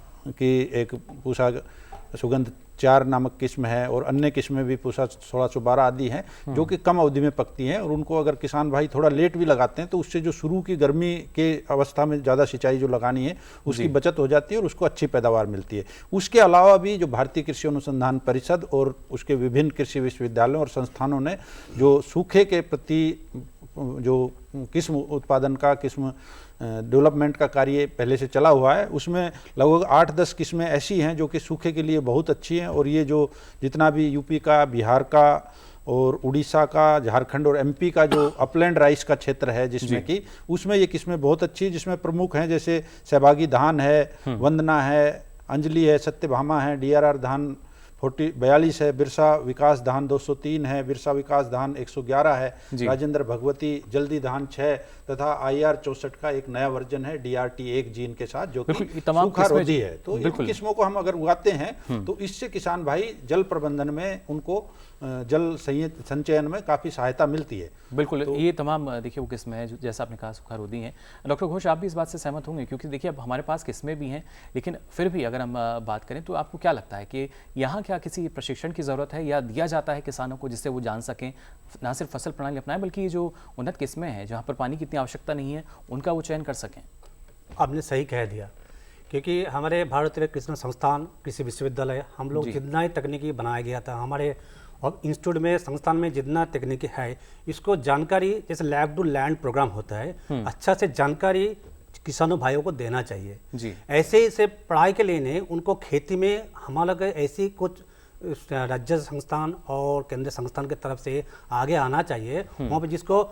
सुगंध 4 नामक किस्म है और अन्य किस्में भी पूसा 1612 आदि हैं जो कि कम अवधि में पकती हैं, और उनको अगर किसान भाई थोड़ा लेट भी लगाते हैं तो उससे जो शुरू की गर्मी के अवस्था में ज़्यादा सिंचाई जो लगानी है उसकी बचत हो जाती है और उसको अच्छी पैदावार मिलती है। उसके अलावा भी जो भारतीय कृषि अनुसंधान परिषद और उसके विभिन्न कृषि विश्वविद्यालयों और संस्थानों ने जो सूखे के प्रति जो किस्म उत्पादन का, किस्म डेवलपमेंट का कार्य पहले से चला हुआ है, उसमें लगभग 8-10 किस्में ऐसी हैं जो कि सूखे के लिए बहुत अच्छी हैं। और ये जो जितना भी यूपी का, बिहार का और उड़ीसा का, झारखंड और एमपी का जो अपलैंड राइस का क्षेत्र है, जिसमें कि उसमें ये किस्में बहुत अच्छी, जिसमें प्रमुख हैं जैसे सहभागी धान है, वंदना है, अंजलि है, सत्यभामा है, DRR धान 42 है, बिरसा विकास धान 203 है, बिरसा विकास धान 111 है, राजेंद्र भगवती जल्दी धान 6 तथा IR 64 का एक नया वर्जन है DRT 1 जीन के साथ, जो कि सूखा रोधी है। तो इन किस्मों को हम अगर उगाते हैं तो इससे किसान भाई जल प्रबंधन में, उनको जल संचयन में काफ़ी सहायता मिलती है। बिल्कुल, तो ये तमाम देखिए वो किस्में हैं जैसा आपने कहा सूखा रोधी हैं। डॉक्टर घोष, आप भी इस बात से सहमत होंगे, क्योंकि देखिए अब हमारे पास किस्में भी हैं, लेकिन फिर भी अगर हम बात करें तो आपको क्या लगता है कि यहाँ क्या किसी प्रशिक्षण की ज़रूरत है या दिया जाता है किसानों को, जिससे वो जान सकें, ना सिर्फ फसल प्रणाली अपनाएं बल्कि ये जो उन्नत किस्में हैं जहाँ पर पानी की इतनी आवश्यकता नहीं है उनका वो चयन कर सकें? आपने सही कह दिया, क्योंकि हमारे भारतीय कृषि संस्थान, कृषि विश्वविद्यालय, हम लोग जितना ही तकनीकी बनाया गया था, हमारे और इंस्टीट्यूट में, संस्थान में जितना तकनीकी है, इसको जानकारी, जैसे लैब टू लैंड प्रोग्राम होता है, अच्छा से जानकारी किसानों भाइयों को देना चाहिए जी। ऐसे ही से पढ़ाई के लिए नहीं, उनको खेती में हमारा ऐसी कुछ राज्य संस्थान और केंद्रीय संस्थान की तरफ से आगे आना चाहिए, वहाँ पर जिसको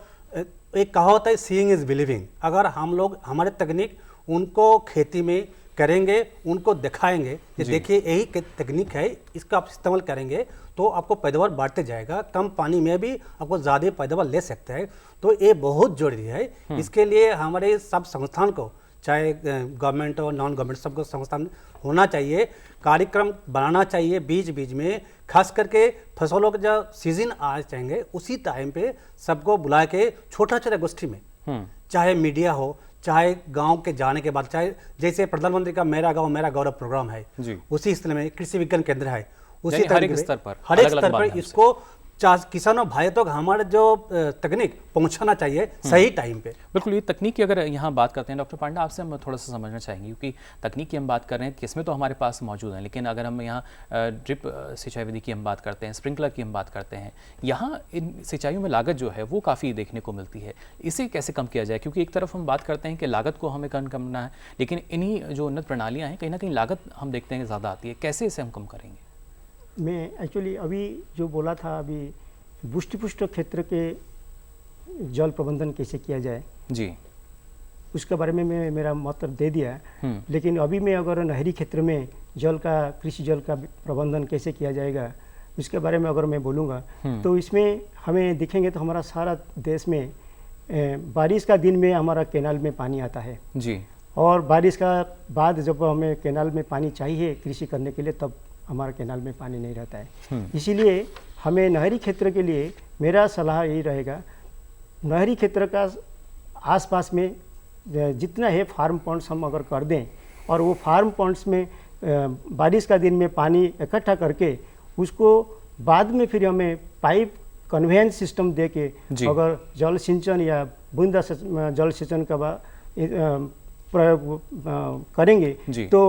एक कहा होता है सीइंग इज बिलीविंग। अगर हम लोग हमारे तकनीक उनको खेती में करेंगे, उनको दिखाएंगे कि देखिए यही तकनीक है, इसका आप इस्तेमाल करेंगे तो आपको पैदावार बढ़ते जाएगा, कम पानी में भी आपको ज़्यादा पैदावार ले सकते हैं। तो ये बहुत जरूरी है। इसके लिए हमारे सब संस्थान को, चाहे गवर्नमेंट और नॉन गवर्नमेंट, सबको संस्थान होना चाहिए, कार्यक्रम बनाना चाहिए बीच बीच में, खास करके फसलों के जब सीजन आ जाएंगे उसी टाइम पे सबको बुला के छोटा छोटा गोष्ठी में, चाहे मीडिया हो, चाहे गांव के जाने के बाद, चाहे जैसे प्रधानमंत्री का मेरा गांव मेरा गौरव प्रोग्राम है, उसी स्तर में कृषि विज्ञान केंद्र है, उसी हर एक स्तर पर इसको किसानों भाई तो हमारे जो तकनीक पहुंचाना चाहिए सही टाइम पे। बिल्कुल, ये तकनीक की अगर यहाँ बात करते हैं डॉक्टर पांडा, आपसे हम थोड़ा सा समझना चाहेंगे, क्योंकि तकनीक की हम बात कर रहे हैं, किस्में तो हमारे पास मौजूद हैं, लेकिन अगर हम यहाँ ड्रिप सिंचाई विधि की हम बात करते हैं, स्प्रिंकलर की हम बात करते हैं, यहाँ इन सिंचाइयों में लागत जो है वो काफ़ी देखने को मिलती है। इसे कैसे कम किया जाए? क्योंकि एक तरफ हम बात करते हैं कि लागत को हमें कम करना है, लेकिन इन्हीं जो उन्नत प्रणालियाँ हैं कहीं ना कहीं लागत हम देखते हैं ज़्यादा आती है। कैसे इसे हम कम करेंगे? मैं एक्चुअली अभी जो बोला था, अभी पुष्ट क्षेत्र के जल प्रबंधन कैसे किया जाए जी, उसके बारे में मैं मेरा मत दे दिया। लेकिन अभी मैं अगर नहरी क्षेत्र में जल का, कृषि जल का प्रबंधन कैसे किया जाएगा उसके बारे में अगर मैं बोलूँगा तो इसमें हमें देखेंगे तो हमारा सारा देश में बारिश का दिन में हमारा कैनाल में पानी आता है जी, और बारिश का बाद जब हमें कैनाल में पानी चाहिए कृषि करने के लिए, तब हमारा कैनाल में पानी नहीं रहता है। इसीलिए हमें नहरी क्षेत्र के लिए मेरा सलाह यही रहेगा, नहरी क्षेत्र का आसपास में जितना है फार्म पॉन्ड्स हम अगर कर दें, और वो फार्म पॉन्ड्स में बारिश का दिन में पानी इकट्ठा करके उसको बाद में फिर हमें पाइप कन्वेयंस सिस्टम दे के अगर जल सिंचन या बूंदा जल सिंचन का प्रयोग करेंगे तो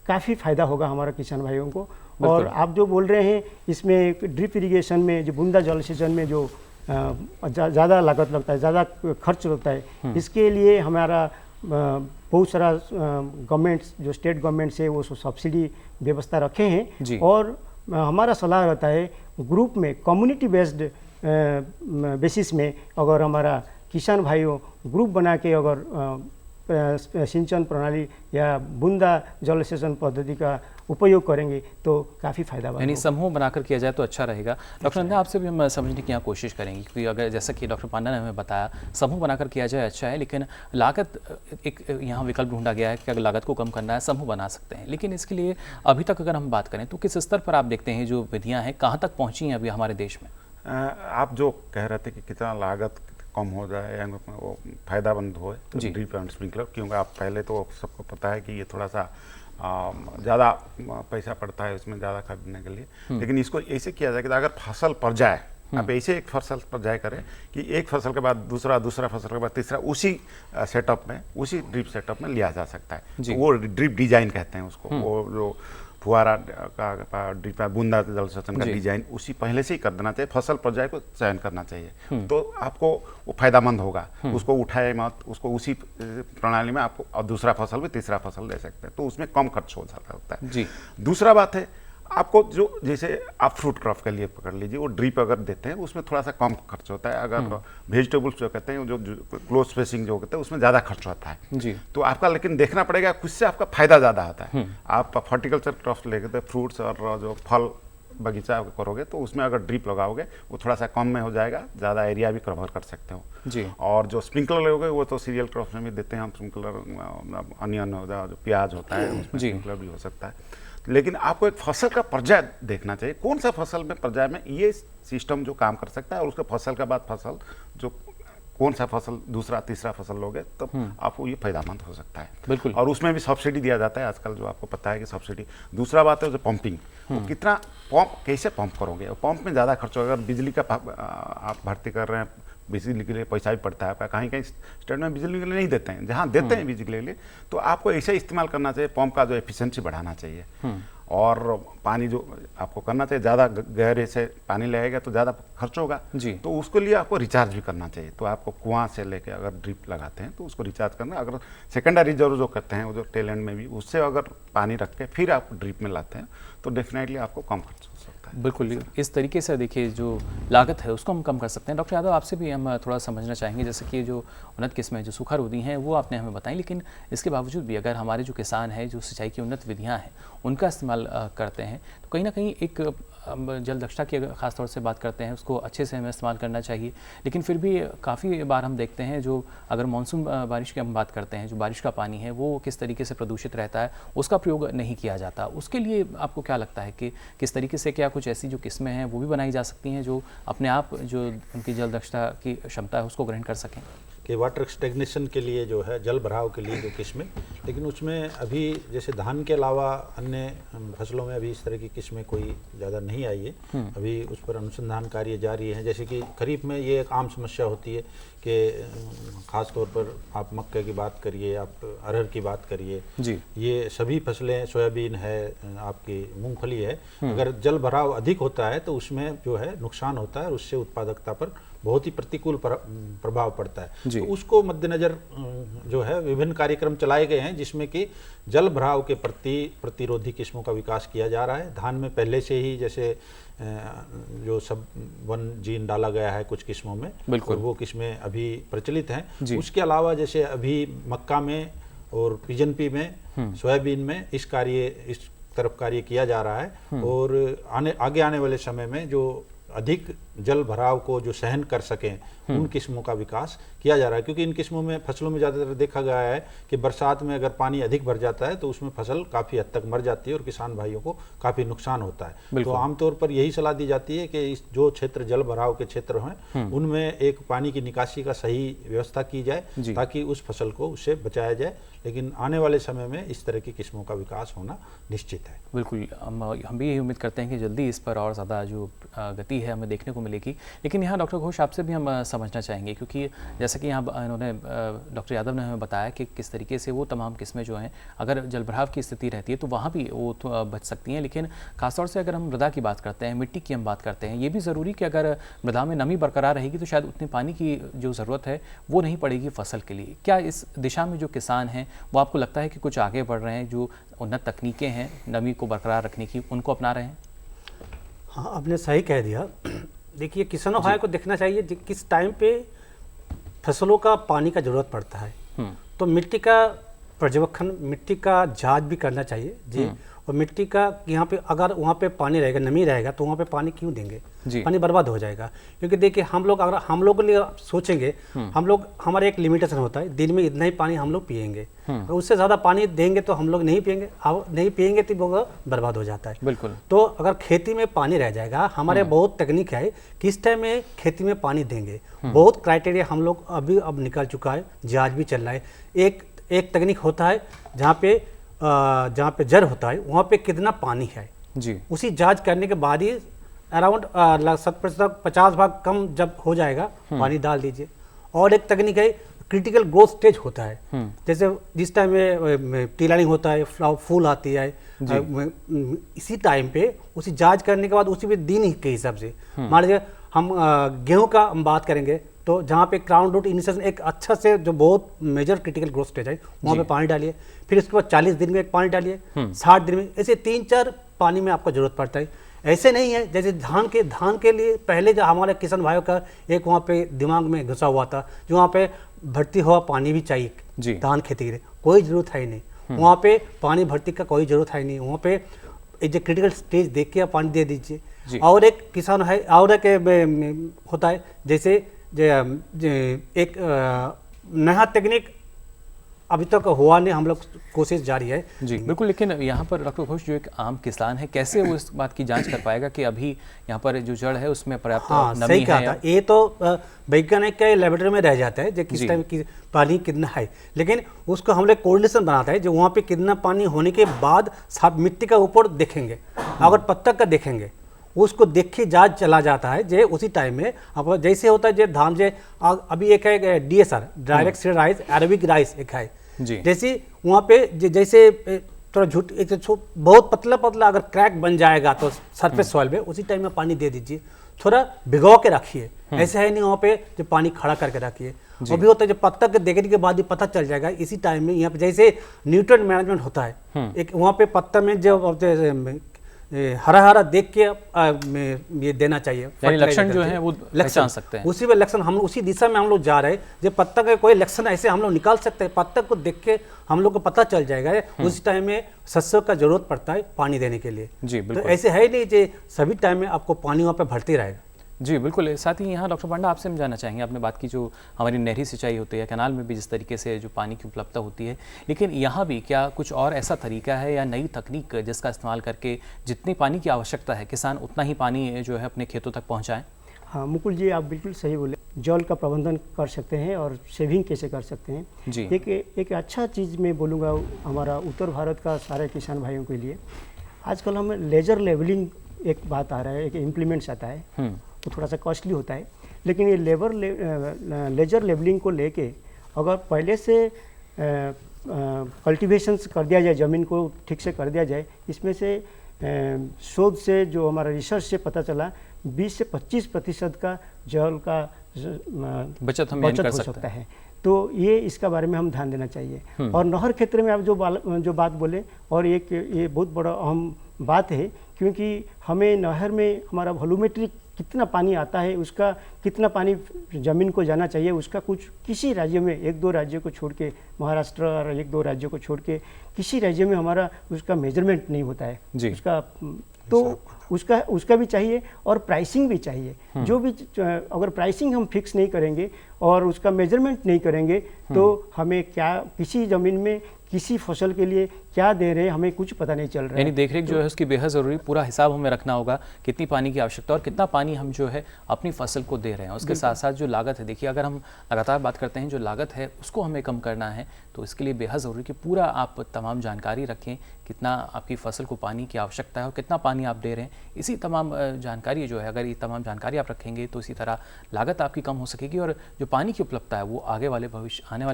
काफ़ी फ़ायदा होगा हमारा किसान भाइयों को। और आप जो बोल रहे हैं इसमें ड्रिप इरिगेशन में, जो बूंदा जल सिंचन में जो ज़्यादा लागत लगता है, ज़्यादा खर्च लगता है, इसके लिए हमारा बहुत सारा गवर्नमेंट्स, जो स्टेट गवर्नमेंट्स है वो सब्सिडी व्यवस्था रखे हैं। और हमारा सलाह रहता है ग्रुप में, कम्युनिटी बेस्ड बेसिस में अगर हमारा किसान भाइयों ग्रुप बना के अगर सिंचन प्रणाली या बूंदा जल सेचन पद्धति का उपयोग करेंगे तो काफ़ी फायदा होगा। यानी समूह बनाकर किया जाए तो अच्छा रहेगा। डॉक्टर नंदा, आपसे भी हम समझने की यहाँ कोशिश करेंगे, क्योंकि अगर जैसा कि डॉक्टर पांडा ने हमें बताया समूह बनाकर किया जाए अच्छा है, लेकिन लागत एक यहाँ विकल्प ढूंढा गया है कि अगर लागत को कम करना है समूह बना सकते हैं, लेकिन इसके लिए अभी तक अगर हम बात करें तो किस स्तर पर आप देखते हैं जो विधियाँ हैं कहाँ तक पहुँची हैं अभी हमारे देश में? आप जो कह रहे थे कि कितना लागत कम हो जाए या वो फायदामंद हो ड्रिप एंड स्प्रिंकलर, क्योंकि आप पहले तो सबको पता है कि ये थोड़ा सा ज़्यादा पैसा पड़ता है इसमें ज़्यादा खरीदने के लिए, लेकिन इसको ऐसे किया जाए कि अगर फसल पर जाए, आप ऐसे एक फसल पर जाए करें कि एक फसल के बाद दूसरा, दूसरा फसल के बाद तीसरा, उसी सेटअप में, उसी ड्रिप सेटअप में लिया जा सकता है। तो वो ड्रिप डिजाइन कहते हैं उसको, वो जो फुहारा का ड्रिप बूंदा जल सेचन का डिजाइन उसी पहले से ही कर देना चाहिए, फसल पर्याय को चयन करना चाहिए, तो आपको वो फायदामंद होगा। उसको उठाए मत, उसको उसी प्रणाली में आपको और दूसरा फसल भी तीसरा फसल ले सकते हैं, तो उसमें कम खर्च हो सकता है जी। दूसरा बात है, आपको जो जैसे आप फ्रूट क्रॉप के लिए पकड़ लीजिए, वो ड्रिप अगर देते हैं उसमें थोड़ा सा कम खर्च होता है। अगर वेजिटेबल्स जो कहते हैं, जो क्लोज स्पेसिंग जो कहते हैं, उसमें ज़्यादा खर्च होता है जी। तो आपका लेकिन देखना पड़ेगा, उससे आपका फायदा ज़्यादा होता है। आप हॉर्टिकल्चर क्रॉप्स लेके फ्रूट्स और जो फल बगीचा करोगे तो उसमें अगर ड्रिप लगाओगे वो थोड़ा सा कम में हो जाएगा, ज़्यादा एरिया भी कवर कर सकते हो जी। और जो स्प्रिंकलर लोगे वो तो सीरियल क्रॉप्स में भी देते हैं हम, स्प्रिंकलर अनियन हो जाए, जो प्याज होता है उसमें स्प्रिंकलर भी हो सकता है। लेकिन आपको एक फसल का पर्याय देखना चाहिए, कौन सा फसल में पर्याय में ये सिस्टम जो काम कर सकता है, और उसके फसल के बाद फसल जो कौन सा फसल दूसरा तीसरा फसल लोगे तब आपको ये फायदामंद हो सकता है बिल्कुल। और उसमें भी सब्सिडी दिया जाता है आजकल, जो आपको पता है कि सब्सिडी। दूसरा बात है जो पंपिंग, वो कितना पंप कैसे पंप करोगे, पंप में ज़्यादा खर्च होगा। अगर बिजली का आप भर्ती कर रहे हैं, बिजली के लिए पैसा भी पड़ता है आपका, कहीं कहीं स्टेट में बिजली के लिए नहीं देते हैं, जहाँ देते हैं बिजली के लिए तो आपको ऐसे इस्तेमाल करना चाहिए, पंप का जो एफिशिएंसी बढ़ाना चाहिए। और पानी जो आपको करना चाहिए, ज़्यादा गहरे से पानी लगेगा तो ज़्यादा खर्च होगा जी, तो उसके लिए आपको रिचार्ज भी करना चाहिए। तो आपको कुआं से लेके अगर ड्रिप लगाते हैं तो उसको रिचार्ज करना, अगर सेकेंडरी रिजर्व जो करते हैं वो जो टेल एंड में भी उससे अगर पानी रख के फिर आप ड्रिप में लाते हैं तो डेफिनेटली आपको कम खर्च हो सकता है। बिल्कुल, इस तरीके से देखिए जो लागत है उसको हम कम कर सकते हैं। डॉक्टर यादव, आपसे भी हम थोड़ा समझना चाहेंगे, जैसे कि जो उन्नत किस्में जो सूखा रोधी हैं वो आपने हमें बताई, लेकिन इसके बावजूद भी अगर हमारे जो किसान हैं जो सिंचाई की उन्नत विधियां हैं उनका इस्तेमाल करते हैं तो कहीं ना कहीं एक जल दक्षता की अगर ख़ास तौर से बात करते हैं उसको अच्छे से हमें इस्तेमाल करना चाहिए। लेकिन फिर भी काफ़ी बार हम देखते हैं जो अगर मानसून बारिश की हम बात करते हैं, जो बारिश का पानी है वो किस तरीके से प्रदूषित रहता है, उसका प्रयोग नहीं किया जाता। उसके लिए आपको क्या लगता है कि किस तरीके से क्या कुछ ऐसी जो किस्में हैं वो भी बनाई जा सकती हैं जो अपने आप जो उनकी जल दक्षता की क्षमता है उसको ग्रहण कर सकें? कि वाटर स्टेग्नेशन के लिए जो है, जल भराव के लिए जो किस्में, लेकिन उसमें अभी जैसे धान के अलावा अन्य फसलों में अभी इस तरह की किस्में कोई ज़्यादा नहीं आई है। अभी उस पर अनुसंधान कार्य जारी है। जैसे कि खरीफ में ये एक आम समस्या होती है कि ख़ास तौर पर आप मक्के की बात करिए, आप अरहर की बात करिए जी, ये सभी फसलें, सोयाबीन है, आपकी मूंगफली है, अगर जल भराव अधिक होता है तो उसमें जो है नुकसान होता है और उससे उत्पादकता पर बहुत ही प्रतिकूल प्रभाव पड़ता है। तो उसको मद्देनज़र जो है विभिन्न कार्यक्रम चलाए गए हैं जिसमें कि जल भराव के प्रति प्रतिरोधी किस्मों का विकास किया जा रहा है। धान में पहले से ही जैसे जो सब वन जीन डाला गया है कुछ किस्मों में, और वो किस्में अभी प्रचलित हैं। उसके अलावा जैसे अभी मक्का में और पिजनपी में, सोयाबीन में इस तरफ कार्य किया जा रहा है। और आगे आने वाले समय में जो अधिक जल भराव को जो सहन कर सकें उन किस्मों का विकास किया जा रहा है, क्योंकि इन किस्मों में फसलों में ज़्यादातर देखा गया है कि बरसात में अगर पानी अधिक भर जाता है तो उसमें फसल काफ़ी हद तक मर जाती है और किसान भाइयों को काफ़ी नुकसान होता है। तो आमतौर पर यही सलाह दी जाती है कि इस जो क्षेत्र जल भराव के क्षेत्र हैं उनमें एक पानी की निकासी का सही व्यवस्था की जाए ताकि उस फसल को उससे बचाया जाए। लेकिन आने वाले समय में इस तरह की किस्मों का विकास होना निश्चित है। बिल्कुल, हम भी यही उम्मीद करते हैं कि जल्दी इस पर और ज़्यादा जो गति है हमें देखने को मिलेगी। लेकिन यहाँ डॉक्टर घोष आपसे भी हम समझना चाहेंगे, क्योंकि जैसा कि यहाँ इन्होंने डॉक्टर यादव ने हमें बताया कि किस तरीके से वो तमाम किस्में जो हैं अगर जलभराव की स्थिति रहती है तो वहाँ भी वो तो बच सकती हैं। लेकिन खासतौर से अगर हम मृदा की बात करते हैं, मिट्टी की हम बात करते हैं, ये भी ज़रूरी कि अगर मृदा में नमी बरकरार रहेगी तो शायद उतने पानी की जो ज़रूरत है वो नहीं पड़ेगी फसल के लिए। क्या इस दिशा में जो किसान हैं वो आपको लगता है कि कुछ आगे बढ़ रहे हैं, जो उन्नत तकनीकें हैं नमी को बरकरार रखने की, उनको अपना रहे हैं? हाँ, आपने सही कह दिया। देखिए, किसानों भाई को देखना चाहिए किस टाइम पे फसलों का पानी का ज़रूरत पड़ता है, तो मिट्टी का पर्यवेक्षण, मिट्टी का जांच भी करना चाहिए जी। और मिट्टी का यहाँ पे अगर वहाँ पे पानी रहेगा, नमी रहेगा तो वहाँ पे पानी क्यों देंगे, पानी बर्बाद हो जाएगा। क्योंकि देखिए अगर हम लोग के लिए सोचेंगे, हमारा एक लिमिटेशन होता है, दिन में इतना ही पानी हम लोग पिएंगे, अगर उससे ज़्यादा पानी देंगे तो हम लोग नहीं पिएंगे तो वो बर्बाद हो जाता है। बिल्कुल। तो अगर खेती में पानी रह जाएगा, हमारे बहुत तकनीक है किस टाइम में खेती में पानी देंगे, बहुत क्राइटेरिया हम लोग अब निकल चुका है, जाँच भी चल रहा है। एक तकनीक होता है जहाँ पे जड़ होता है वहाँ पे कितना पानी है जी, उसी जांच करने के बाद ही अराउंड 70% 50 भाग कम जब हो जाएगा पानी डाल दीजिए। और एक तकनीक है क्रिटिकल ग्रोथ स्टेज होता है। जैसे जिस टाइम में टी लाइनिंग होता है, फूल आती है, इसी टाइम पे उसी जांच करने के बाद उसी पे दिन के हिसाब से मान लीजिए हम गेहूं का हम बात करेंगे तो जहाँ पे क्राउन रूट इनिशिएशन एक अच्छा से जो बहुत मेजर क्रिटिकल ग्रोथ स्टेज है वहाँ पे पानी डालिए, फिर उसके बाद 40 दिन में एक पानी डालिए, 60 दिन में, ऐसे 3-4 पानी में आपको जरूरत पड़ता है। ऐसे नहीं है जैसे धान के लिए पहले जो हमारे किसान भाइयों का एक वहाँ पे दिमाग में घुसा हुआ था, जो वहाँ पे भर्ती हुआ पानी भी चाहिए धान खेती के लिए, कोई जरूरत है ही नहीं वहाँ पे पानी भर्ती का कोई जरूरत है नहीं, वहाँ पे एक जो क्रिटिकल स्टेज देख के आप पानी दे दीजिए। और एक किसान है और एक होता है जैसे एक नया तकनीक अभी तक हुआ नहीं, हम लोग कोशिश जारी है जी बिल्कुल। लेकिन यहाँ पर डॉक्टर घोष जो एक आम किसान है कैसे वो इस बात की जांच कर पाएगा कि अभी यहाँ पर जो जड़ है उसमें पर्याप्त नमी सही कहा है? था, ये तो वैज्ञानिक के लेबोरेटरी में रह जाता है जो किस टाइम की पानी कितना है, लेकिन उसको हम लोग कोरिलेशन बनाता है जो वहाँ पे कितना पानी होने के बाद मिट्टी का ऊपर देखेंगे, अगर पत्ता का देखेंगे उसको देख के जांच चला जाता है जे उसी टाइम में आपको जैसे होता है जे धान जे अभी एक है DSR direct seed rice, Arabic rice एक है जैसे वहाँ पे जैसे थोड़ा झूठ एक बहुत पतला अगर क्रैक बन जाएगा तो सरफेस सॉइल में उसी टाइम में पानी दे दीजिए, थोड़ा भिगो के रखिए, ऐसे है नहीं वहाँ पे जो पानी खड़ा करके रखिए। वो भी होता है जो पत्ता के देखने के बाद ही पता चल जाएगा इसी टाइम में, यहाँ पे जैसे न्यूट्रिएंट मैनेजमेंट होता है एक वहाँ पे पत्ता में जो हरा देख के ये देना चाहिए, यानी लक्षण जो है वो पहचान सकते हैं, उसी में लक्षण हम उसी दिशा में हम लोग जा रहे हैं, जब पत्ता का कोई लक्षण ऐसे हम लोग निकाल सकते हैं, पत्ता को देख के हम लोग को पता चल जाएगा उसी टाइम में सस्यों का जरूरत पड़ता है पानी देने के लिए। जी बिल्कुल। तो ऐसे है नहीं जो सभी टाइम में आपको पानी वहाँ पे भरते रहेगा। जी बिल्कुल। साथ ही यहाँ डॉक्टर पांडा आपसे हम जानना चाहेंगे, आपने बात की जो हमारी नहरी सिंचाई होती है, कैनाल में भी जिस तरीके से जो पानी की उपलब्धता होती है, लेकिन यहाँ भी क्या कुछ और ऐसा तरीका है या नई तकनीक जिसका इस्तेमाल करके जितनी पानी की आवश्यकता है किसान उतना ही पानी जो है अपने खेतों तक पहुँचाएँ? हाँ मुकुल जी, आप बिल्कुल सही बोले, जल का प्रबंधन कर सकते हैं और सेविंग कैसे कर सकते हैं जी। एक अच्छा चीज़ मैं बोलूँगा हमारा उत्तर भारत का सारे किसान भाइयों के लिए, आजकल हम लेजर लेवलिंग एक बात आ रहा है, एक इम्प्लीमेंट्स आता है, तो थोड़ा सा कॉस्टली होता है, लेकिन ये लेजर लेवलिंग को लेके अगर पहले से कल्टीवेशंस कर दिया जाए, ज़मीन को ठीक से कर दिया जाए, इसमें से शोध से जो हमारा रिसर्च से पता चला 20 से 25% का जल का बचत हो सकता है। तो ये इसका बारे में हम ध्यान देना चाहिए। और नहर क्षेत्र में आप जो बात बोले, और ये बहुत बड़ा अहम बात है, क्योंकि हमें नहर में हमारा वॉल्यूमेट्रिक कितना पानी आता है, उसका कितना पानी ज़मीन को जाना चाहिए, उसका कुछ किसी राज्य में 1-2 राज्यों को छोड़ के, महाराष्ट्र और 1-2 राज्यों को छोड़ के किसी राज्य में हमारा उसका मेजरमेंट नहीं होता है उसका, तो उसका भी चाहिए और प्राइसिंग भी चाहिए। जो भी अगर प्राइसिंग हम फिक्स नहीं करेंगे और उसका मेजरमेंट नहीं करेंगे तो हमें क्या किसी ज़मीन में किसी फसल के लिए क्या दे रहे हैं हमें कुछ पता नहीं चल रहा है। यानी देखरेख जो है उसकी बेहद ज़रूरी, पूरा हिसाब हमें रखना होगा कितनी पानी की आवश्यकता और कितना पानी हम जो है अपनी फसल को दे रहे हैं। उसके साथ साथ जो लागत है, देखिए अगर हम लगातार बात करते हैं जो लागत है उसको हमें कम करना है, तो इसके लिए बेहद ज़रूरी कि पूरा आप तमाम जानकारी रखें, कितना आपकी फसल को पानी की आवश्यकता है और कितना पानी आप दे रहे हैं। इसी तमाम जानकारी जो है, अगर ये तमाम जानकारी आप रखेंगे तो इसी तरह लागत आपकी कम हो सकेगी और जो पानी की उपलब्धता है वो आने वाले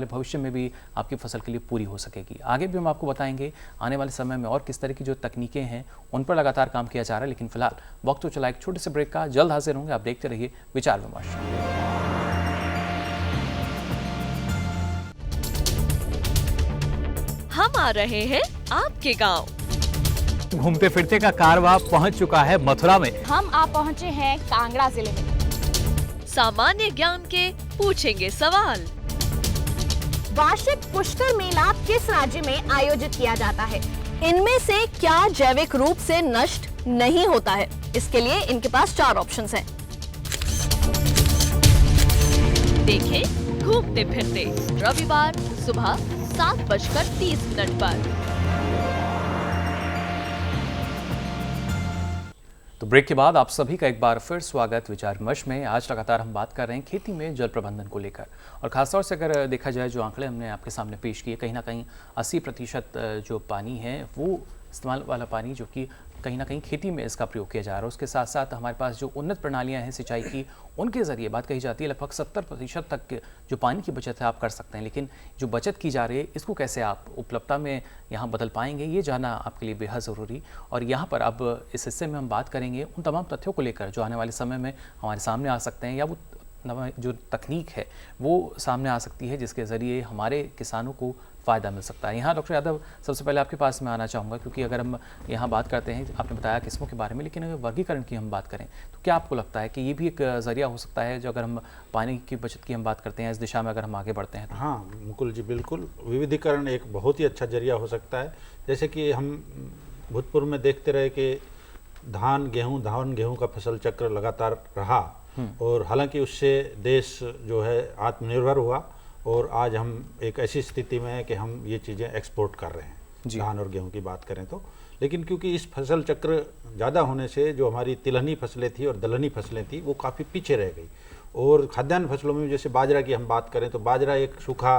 भविष्य में भी आपकी फसल के लिए पूरी हो सकेगी। आगे भी हम आपको बताएंगे आने वाले समय में और किस तरह की जो तकनीकें हैं उन पर लगातार काम किया जा रहा है, लेकिन फिलहाल वक्त तो चला एक छोटे से ब्रेक का, जल्द हाजिर होंगे। आप देखते रहिए विचार विमर्श। हम आ रहे हैं आपके गांव। घूमते फिरते का कारवां पहुंच चुका है मथुरा में। हम आप पहुंचे हैं कांगड़ा जिले में। सामान्य ज्ञान के पूछेंगे सवाल। वार्षिक पुष्कर मेला किस राज्य में आयोजित किया जाता है? इनमें से क्या जैविक रूप से नष्ट नहीं होता है? इसके लिए इनके पास 4 ऑप्शंस हैं। देखें घूमते फिरते रविवार सुबह 7:30 पर। तो ब्रेक के बाद आप सभी का एक बार फिर स्वागत विचार विमर्श में। आज लगातार हम बात कर रहे हैं खेती में जल प्रबंधन को लेकर, और खासतौर से अगर देखा जाए जो आंकड़े हमने आपके सामने पेश किए, कहीं ना कहीं 80% जो पानी है वो इस्तेमाल वाला पानी जो कि कहीं ना कहीं खेती में इसका प्रयोग किया जा रहा है। उसके साथ साथ हमारे पास जो उन्नत प्रणालियाँ हैं सिंचाई की, उनके ज़रिए बात कही जाती है लगभग 70% तक जो पानी की बचत है आप कर सकते हैं। लेकिन जो बचत की जा रही है इसको कैसे आप उपलब्धता में यहाँ बदल पाएंगे, ये जानना आपके लिए बेहद ज़रूरी। और यहाँ पर अब इस हिस्से में हम बात करेंगे उन तमाम तथ्यों को लेकर जो आने वाले समय में हमारे सामने आ सकते हैं, या वो जो तकनीक है वो सामने आ सकती है जिसके ज़रिए हमारे किसानों को फ़ायदा मिल सकता है। यहाँ डॉक्टर यादव, सबसे पहले आपके पास में आना चाहूँगा, क्योंकि अगर हम यहाँ बात करते हैं, आपने बताया किस्मों के बारे में, लेकिन अगर वर्गीकरण की हम बात करें तो क्या आपको लगता है कि ये भी एक ज़रिया हो सकता है, जो अगर हम पानी की बचत की हम बात करते हैं, इस दिशा में अगर हम आगे बढ़ते हैं तो? हाँ मुकुल जी, बिल्कुल विविधीकरण एक बहुत ही अच्छा जरिया हो सकता है। जैसे कि हम भूतपूर्व में देखते रहे कि धान गेहूँ का फसल चक्र लगातार रहा, और हालांकि उससे देश जो है आत्मनिर्भर हुआ, और आज हम एक ऐसी स्थिति में है कि हम ये चीज़ें एक्सपोर्ट कर रहे हैं, धान और गेहूं की बात करें तो। लेकिन क्योंकि इस फसल चक्र ज़्यादा होने से जो हमारी तिलहनी फसलें थी और दलहनी फसलें थी वो काफ़ी पीछे रह गई। और खाद्यान्न फसलों में जैसे बाजरा की हम बात करें तो बाजरा एक सूखा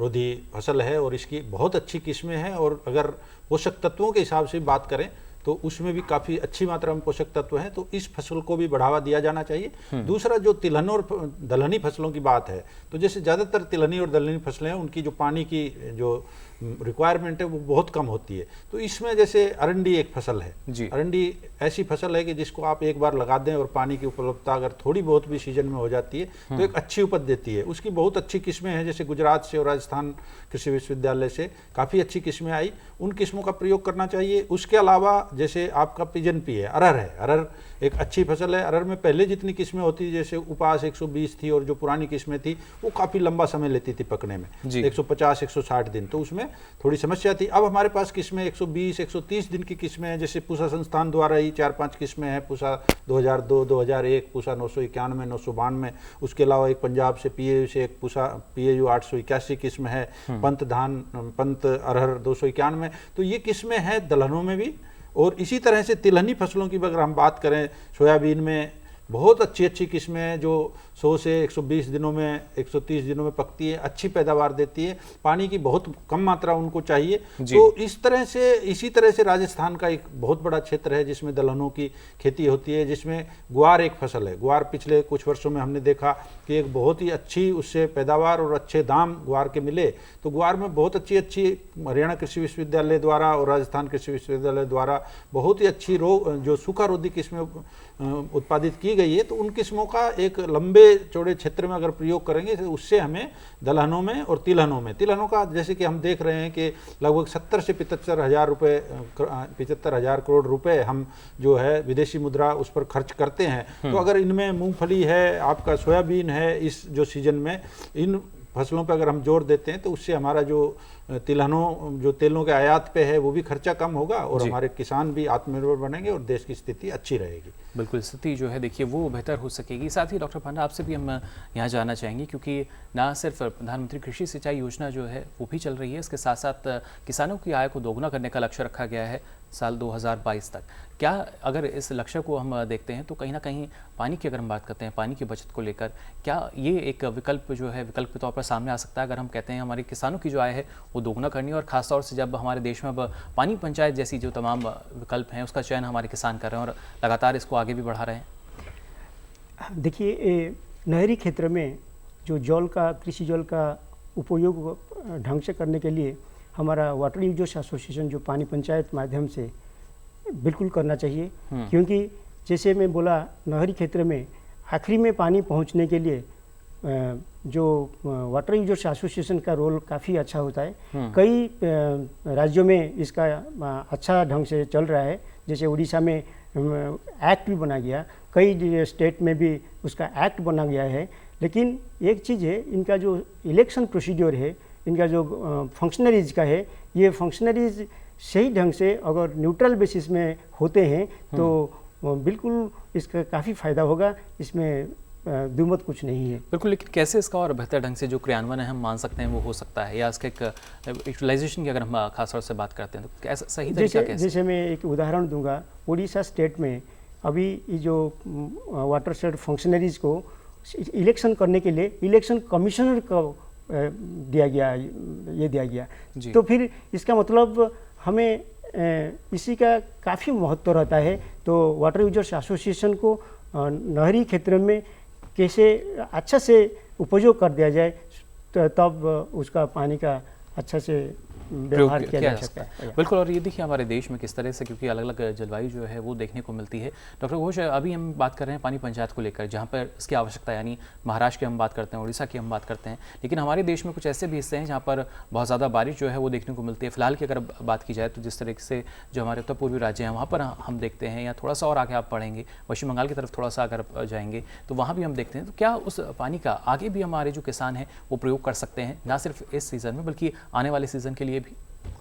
रोधी फसल है और इसकी बहुत अच्छी किस्में हैं, और अगर पोषक तत्वों के हिसाब से बात करें तो उसमें भी काफ़ी अच्छी मात्रा में पोषक तत्व हैं, तो इस फसल को भी बढ़ावा दिया जाना चाहिए। दूसरा, जो तिलहन और दलहनी फसलों की बात है, तो जैसे ज़्यादातर तिलहनी और दलहनी फसलें हैं, उनकी जो पानी की जो रिक्वायरमेंट है वो बहुत कम होती है। तो इसमें जैसे अरंडी एक फसल है, अरंडी ऐसी फसल है कि जिसको आप एक बार लगा दें और पानी की उपलब्धता अगर थोड़ी बहुत भी सीजन में हो जाती है तो एक अच्छी उपज देती है। उसकी बहुत अच्छी किस्में हैं, जैसे गुजरात से और राजस्थान कृषि विश्वविद्यालय से काफ़ी अच्छी किस्में आई, उन किस्मों का प्रयोग करना चाहिए। उसके अलावा जैसे आपका पिजन पी है, अरहर एक अच्छी फसल है। अरहर में पहले जितनी किस्में होती, जैसे उपास 120 थी, और जो पुरानी किस्में थी वो काफ़ी लंबा समय लेती थी पकने में, 150-160 दिन, तो उसमें थोड़ी समस्या थी। अब हमारे पास किस्में 120-130 दिन की किस्में हैं, जैसे पूसा संस्थान द्वारा ही 4-5 किस्में हैं, पूसा 2002, 2001, पूसा 991, 992, उसके अलावा एक पंजाब से PAU से एक पूसा PAU 881 किस्म है, पंत अरहर 291, तो ये किस्में हैं दलहनों में भी। और इसी तरह से तिलहनी फसलों की अगर हम बात करें, सोयाबीन में बहुत अच्छी किस्में हैं जो 100 से 120 दिनों में 130 दिनों में पकती है, अच्छी पैदावार देती है, पानी की बहुत कम मात्रा उनको चाहिए। तो इसी तरह से राजस्थान का एक बहुत बड़ा क्षेत्र है जिसमें दलहनों की खेती होती है, जिसमें ग्वार एक फसल है। ग्वार पिछले कुछ वर्षों में हमने देखा कि एक बहुत ही अच्छी उससे पैदावार और अच्छे दाम ग्वार के मिले। तो ग्वार में बहुत अच्छी हरियाणा कृषि विश्वविद्यालय द्वारा और राजस्थान कृषि विश्वविद्यालय द्वारा बहुत ही अच्छी जो सूखा रोधी किस्में उत्पादित की गई है। तो उन किस्मों का एक लंबे चौड़े क्षेत्र में अगर प्रयोग करेंगे तो उससे हमें दलहनों में और तिलहनों का जैसे कि हम देख रहे हैं कि लगभग 70 से 75 हजार करोड़ रुपए हम जो है विदेशी मुद्रा उस पर खर्च करते हैं। तो अगर इनमें मूंगफली है, आपका सोयाबीन है, इस जो सीजन में इन फसलों पर अगर हम जोर देते हैं तो उससे हमारा जो तेलों के आयात पे है वो भी खर्चा कम होगा, और हमारे किसान भी आत्मनिर्भर बनेंगे और देश की स्थिति अच्छी रहेगी। बिल्कुल, स्थिति जो है देखिए वो बेहतर हो सकेगी। साथ ही डॉक्टर पांडा, आपसे भी हम यहाँ जानना चाहेंगे, क्योंकि ना सिर्फ प्रधानमंत्री कृषि सिंचाई योजना जो है वो भी चल रही है, इसके साथ साथ किसानों की आय को दोगुना करने का लक्ष्य रखा गया है साल 2022 तक। क्या अगर इस लक्ष्य को हम देखते हैं तो कहीं ना कहीं पानी की अगर हम बात करते हैं, पानी की बचत को लेकर, क्या ये एक विकल्प जो है विकल्प के तौर पर सामने आ सकता है? अगर हम कहते हैं हमारे किसानों की जो आय है वो दोगुना करनी है, और ख़ासतौर से जब हमारे देश में अब पानी पंचायत जैसी जो तमाम विकल्प हैं उसका चयन हमारे किसान कर रहे हैं और लगातार इसको आगे भी बढ़ा रहे हैं। देखिए, नहरी क्षेत्र में जो कृषि जल का उपयोग ढंग से करने के लिए हमारा वाटर यूजर्स एसोसिएशन जो पानी पंचायत माध्यम से बिल्कुल करना चाहिए, क्योंकि जैसे मैं बोला, नहरी क्षेत्र में आखिरी में पानी पहुंचने के लिए जो वाटर यूजर्स एसोसिएशन का रोल काफ़ी अच्छा होता है। कई राज्यों में इसका अच्छा ढंग से चल रहा है, जैसे उड़ीसा में एक्ट भी बना गया, कई स्टेट में भी उसका एक्ट बना गया है। लेकिन एक चीज़ है, इनका जो इलेक्शन प्रोसीजर है, इनका जो फंक्शनरीज का है, ये फंक्शनरीज सही ढंग से अगर न्यूट्रल बेसिस में होते हैं तो बिल्कुल इसका काफ़ी फ़ायदा होगा, इसमें दुमत कुछ नहीं है। बिल्कुल, लेकिन कैसे इसका और बेहतर ढंग से जो क्रियान्वयन है हम मान सकते हैं वो हो सकता है, या इसके यूटिलाइजेशन की अगर हम खासतौर से बात करते हैं तो कैसा सही तरीका कैसे? जैसे मैं एक उदाहरण दूंगा, उड़ीसा स्टेट में अभी ये जो वाटर शेड फंक्शनरीज को इलेक्शन करने के लिए इलेक्शन कमिश्नर को दिया गया। तो फिर इसका मतलब हमें इसी का काफ़ी महत्व रहता है। तो वाटर यूजर्स एसोसिएशन को नहरी क्षेत्र में कैसे अच्छा से उपयोग कर दिया जाए, तब उसका पानी का अच्छा से व्यवहार किया जा सकता है। बिल्कुल। और ये देखिए हमारे देश में किस तरह से, क्योंकि अलग अलग जलवायु जो है वो देखने को मिलती है। डॉक्टर घोष, अभी हम बात कर रहे हैं पानी पंचायत को लेकर, जहाँ पर इसकी आवश्यकता, यानी महाराष्ट्र की हम बात करते हैं, उड़ीसा की हम बात करते हैं, लेकिन हमारे देश में कुछ ऐसे भी हिस्से हैं जहाँ पर बहुत ज़्यादा बारिश जो है वो देखने को मिलती है। फिलहाल की अगर बात की जाए तो जिस तरीके से जो हमारे उत्तर पूर्वी राज्य हैं वहाँ पर हम देखते हैं, या थोड़ा सा और आगे आप पढ़ेंगे पश्चिम बंगाल की तरफ थोड़ा सा अगर जाएंगे तो वहाँ भी हम देखते हैं। तो क्या उस पानी का आगे भी हमारे जो किसान हैं वो प्रयोग कर सकते हैं, ना सिर्फ इस सीज़न में बल्कि आने वाले सीज़न के लिए भी?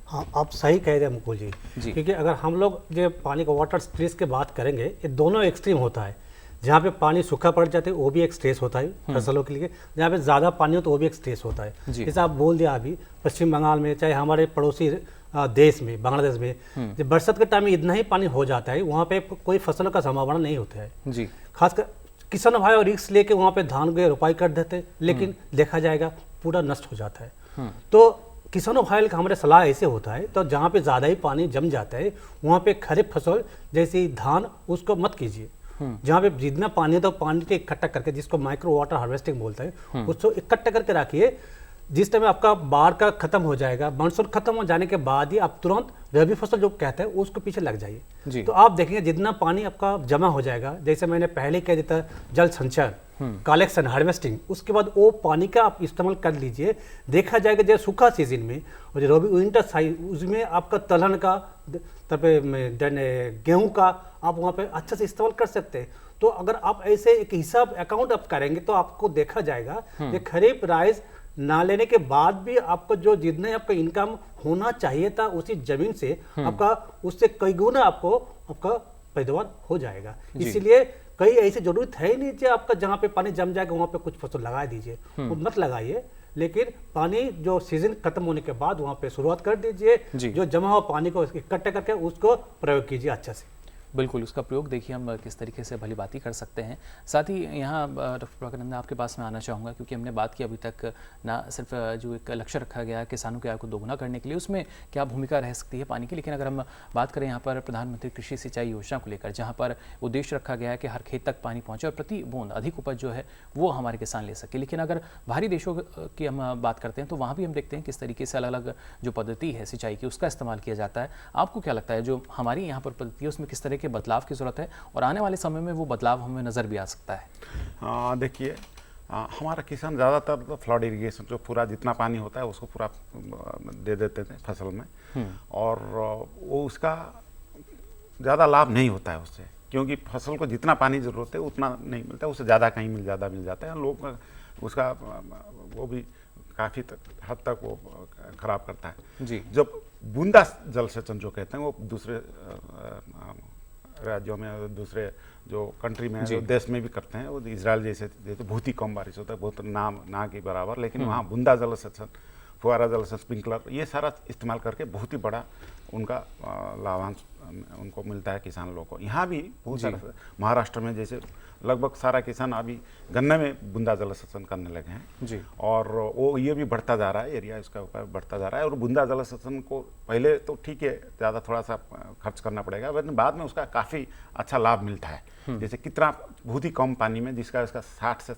हाँ, आप सही कह रहे हैं मुकुल जी, क्योंकि अगर हम लोग जो पानी का वाटर स्ट्रेस की बात करेंगे, ये दोनों एक्सट्रीम होता है। जहाँ पे पानी सूखा पड़ जाते हैं वो भी एक स्ट्रेस होता है फसलों के लिए, जहाँ पे ज़्यादा पानी हो तो वो भी एक स्ट्रेस होता है। जैसे आप बोल दिया अभी पश्चिम बंगाल में, चाहे हमारे पड़ोसी देश में बांग्लादेश में, जब बरसात के टाइम में इतना ही पानी हो जाता है, वहाँ पे कोई फसलों का संभावना नहीं होता है जी। खासकर किसान भाई और रिस्क लेके वहाँ पे धान की रोपाई कर देते हैं, लेकिन देखा जाएगा पूरा नष्ट हो जाता है। तो किसानों भाई का हमारे सलाह ऐसे होता है, तो जहाँ पे ज़्यादा ही पानी जम जाता है वहाँ पे खरीफ फसल जैसे धान उसको मत कीजिए। जहाँ पे जितना पानी है तो पानी को इकट्ठा करके, जिसको माइक्रो वाटर हार्वेस्टिंग बोलते हैं, उसको इकट्ठा करके रखिए। जिस टाइम आपका बाढ़ का खत्म हो जाएगा, मानसून खत्म हो जाने के बाद ही आप तुरंत रबी फसल जो कहते हैं उसको पीछे लग जाइए। तो आप देखेंगे जितना पानी आपका जमा हो जाएगा, जैसे मैंने पहले कह दिया था, जल संचयन, कलेक्शन, हार्वेस्टिंग, उसके बाद वो पानी का आप इस्तेमाल कर लीजिए। देखा जाएगा जब सूखा सीजन में और जो रबी विंटर साइज, उसमें आपका दलहन का, गेहूं का आप वहाँ पे अच्छे से इस्तेमाल कर सकते हैं। तो अगर आप ऐसे एक हिसाब अकाउंट आप करेंगे तो आपको देखा जाएगा कि खरीफ राइस ना लेने के बाद भी आपको जो जितने आपका इनकम होना चाहिए था उसी जमीन से आपका उससे कई गुना आपका पैदावार हो जाएगा। इसीलिए कई ऐसी जरूरत है ही नहीं कि आपका जहाँ पे पानी जम जाएगा वहाँ पे कुछ फसल लगा दीजिए, वो मत लगाइए। लेकिन पानी जो सीजन खत्म होने के बाद वहाँ पे शुरुआत कर दीजिए, जो जमा हुआ पानी को इकट्ठा करके उसको प्रयोग कीजिए अच्छा से। बिल्कुल, उसका प्रयोग देखिए हम किस तरीके से भली बात ही कर सकते हैं। साथ ही यहाँ डॉक्टर प्रकानंद, आपके पास में आना चाहूँगा, क्योंकि हमने बात की अभी तक ना सिर्फ जो एक लक्ष्य रखा गया है किसानों की आय को दोगुना करने के लिए, उसमें क्या भूमिका रह सकती है पानी की, लेकिन अगर हम बात करें यहाँ पर प्रधानमंत्री कृषि सिंचाई योजना को लेकर, जहाँ पर उद्देश्य रखा गया है कि हर खेत तक पानी पहुँचे और प्रति बूंद अधिक उपज जो है वो हमारे किसान ले सके। लेकिन अगर बाहरी देशों की हम बात करते हैं तो वहाँ भी हम देखते हैं किस तरीके से अलग अलग जो पद्धति है सिंचाई की उसका इस्तेमाल किया जाता है। आपको क्या लगता है जो हमारी यहाँ पर पद्धति है उसमें किस तरह के बदलाव की ज़रूरत है और आने वाले समय में वो बदलाव हमें नज़र भी आ सकता है? देखिए, हमारा किसान ज़्यादातर तो फ्लड इरिगेशन, जो पूरा जितना पानी होता है उसको पूरा दे देते थे फसल में, और वो उसका ज़्यादा लाभ नहीं होता है उससे, क्योंकि फसल को जितना पानी ज़रूरत है उतना नहीं मिलता है, उससे ज़्यादा कहीं मिल जाता है। लोग उसका वो भी काफ़ी हद तक वो खराब करता है जी। जब बूंदा जल सेचन जो कहते हैं वो दूसरे राज्यों में, दूसरे जो कंट्री में, जो देश में भी करते हैं, वो इजराइल जैसे बहुत ही कम बारिश होता है, बहुत ना के बराबर, लेकिन वहाँ बूंदा जल सेचन, फुहारा जल सेचन, स्प्रिंकलर, ये सारा इस्तेमाल करके बहुत ही बड़ा उनका लाभांश उनको मिलता है किसान लोगों को। यहाँ भी बहुत सारा, महाराष्ट्र में जैसे लगभग सारा किसान अभी गन्ने में बूंदा जल सेचन करने लगे हैं जी, और वो ये भी बढ़ता जा रहा है, एरिया इसका ऊपर बढ़ता जा रहा है। और बूंदा जल सेचन को पहले तो ठीक है, ज़्यादा थोड़ा सा खर्च करना पड़ेगा, लेकिन बाद में उसका काफ़ी अच्छा लाभ मिलता है। जैसे कितना बहुत ही कम पानी में, जिसका इसका 60 से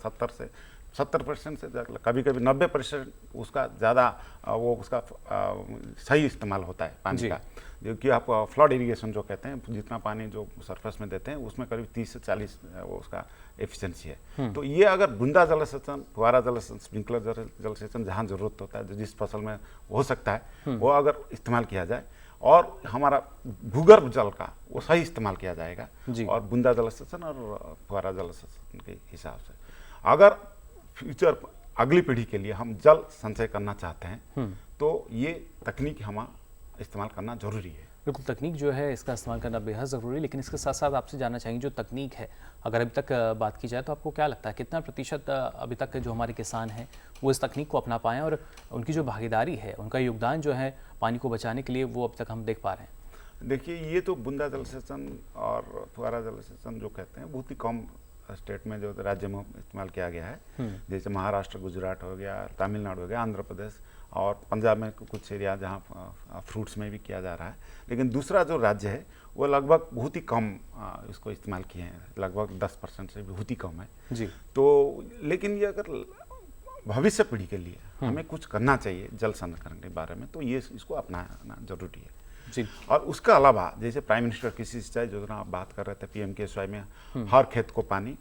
70% से कभी कभी 90% उसका ज़्यादा वो उसका सही इस्तेमाल होता है पानी का। जो कि आप फ्लड इरिगेशन जो कहते हैं, जितना पानी जो सरफेस में देते हैं उसमें करीब 30 से 40 वो उसका एफिशिएंसी है। तो ये अगर बूंदा जल सेचन, फुहारा जल सेचन, स्प्रिंकलर जल सेचन जहाँ ज़रूरत होता है, जिस फसल में हो सकता है, वो अगर इस्तेमाल किया जाए और हमारा भूगर्भ जल का वो सही इस्तेमाल किया जाएगा, और बूंदा जल सेचन और फुहारा जल सेचन के हिसाब से अगर फ्यूचर अगली पीढ़ी के लिए हम जल संचय करना चाहते हैं तो ये तकनीक हम इस्तेमाल करना जरूरी है। बिल्कुल, तकनीक जो है इसका इस्तेमाल करना बेहद ज़रूरी है। लेकिन इसके साथ साथ आपसे जानना चाहेंगे, जो तकनीक है अगर अभी तक बात की जाए तो आपको क्या लगता है कितना प्रतिशत अभी तक जो हमारे किसान हैं वो इस तकनीक को अपना पाएँ, और उनकी जो भागीदारी है, उनका योगदान जो है पानी को बचाने के लिए, वो अब तक हम देख पा रहे हैं? देखिए, ये तो बूंदा जल सेचन और फुहारा जल सेचन जो कहते हैं बहुत ही कम स्टेट में जो राज्य में इस्तेमाल किया गया है, जैसे महाराष्ट्र, गुजरात हो गया, तमिलनाडु हो गया, आंध्र प्रदेश और पंजाब में कुछ एरिया जहाँ फ्रूट्स में भी किया जा रहा है। लेकिन दूसरा जो राज्य है वो लगभग बहुत ही कम इसको इस्तेमाल किए हैं, लगभग 10% से बहुत ही कम है जी। तो लेकिन ये अगर भविष्य पीढ़ी के लिए हमें कुछ करना चाहिए जल संरक्षण के बारे में, तो ये इसको अपनाना जरूरी है जी। और उसका अलावा जैसे प्राइम मिनिस्टर कृषि सिंचाई योजना आप बात कर रहे थे, PMKSY में हर खेत को पानी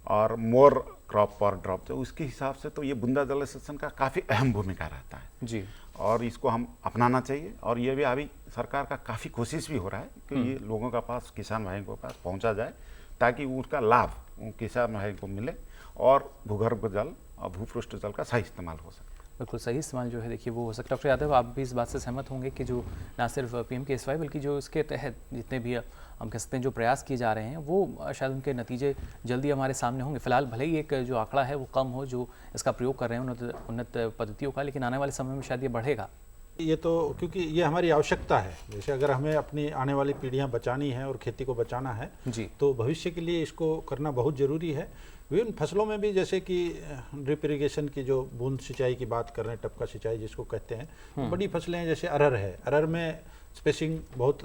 और मोर क्रॉप पर ड्रॉप, जो उसके हिसाब से तो ये बूंदा जल सेचन का काफ़ी अहम भूमिका रहता है जी। और इसको हम अपनाना चाहिए। और ये भी अभी सरकार का काफ़ी कोशिश भी हो रहा है कि ये लोगों के पास, किसान भाइयों के पास पहुंचा जाए, ताकि उसका लाभ किसान भाई को मिले और भूगर्भ जल और भूपृष्ठ जल का सही इस्तेमाल हो सके। बिल्कुल सही इस्तेमाल जो है देखिए वो हो सकता है। डॉक्टर यादव, आप भी इस बात से सहमत होंगे कि जो ना सिर्फ PMKSY बल्कि जो इसके तहत जितने भी हम कह सकते हैं जो प्रयास किए जा रहे हैं वो शायद उनके नतीजे जल्दी हमारे सामने होंगे। फिलहाल भले ही एक जो आंकड़ा है वो कम हो जो इसका प्रयोग कर रहे हैं उन्नत पद्धतियों का, लेकिन आने वाले समय में शायद ये बढ़ेगा। ये तो क्योंकि ये हमारी आवश्यकता है, जैसे अगर हमें अपनी आने वाली पीढ़ियां बचानी है और खेती को बचाना है जी, तो भविष्य के लिए इसको करना बहुत ज़रूरी है। विभिन्न फसलों में भी जैसे कि ड्रिप इरिगेशन की जो बूंद सिंचाई की बात कर रहे हैं, टपका सिंचाई जिसको कहते हैं, तो बड़ी फसलें हैं जैसे अरहर है, अरहर में स्पेसिंग बहुत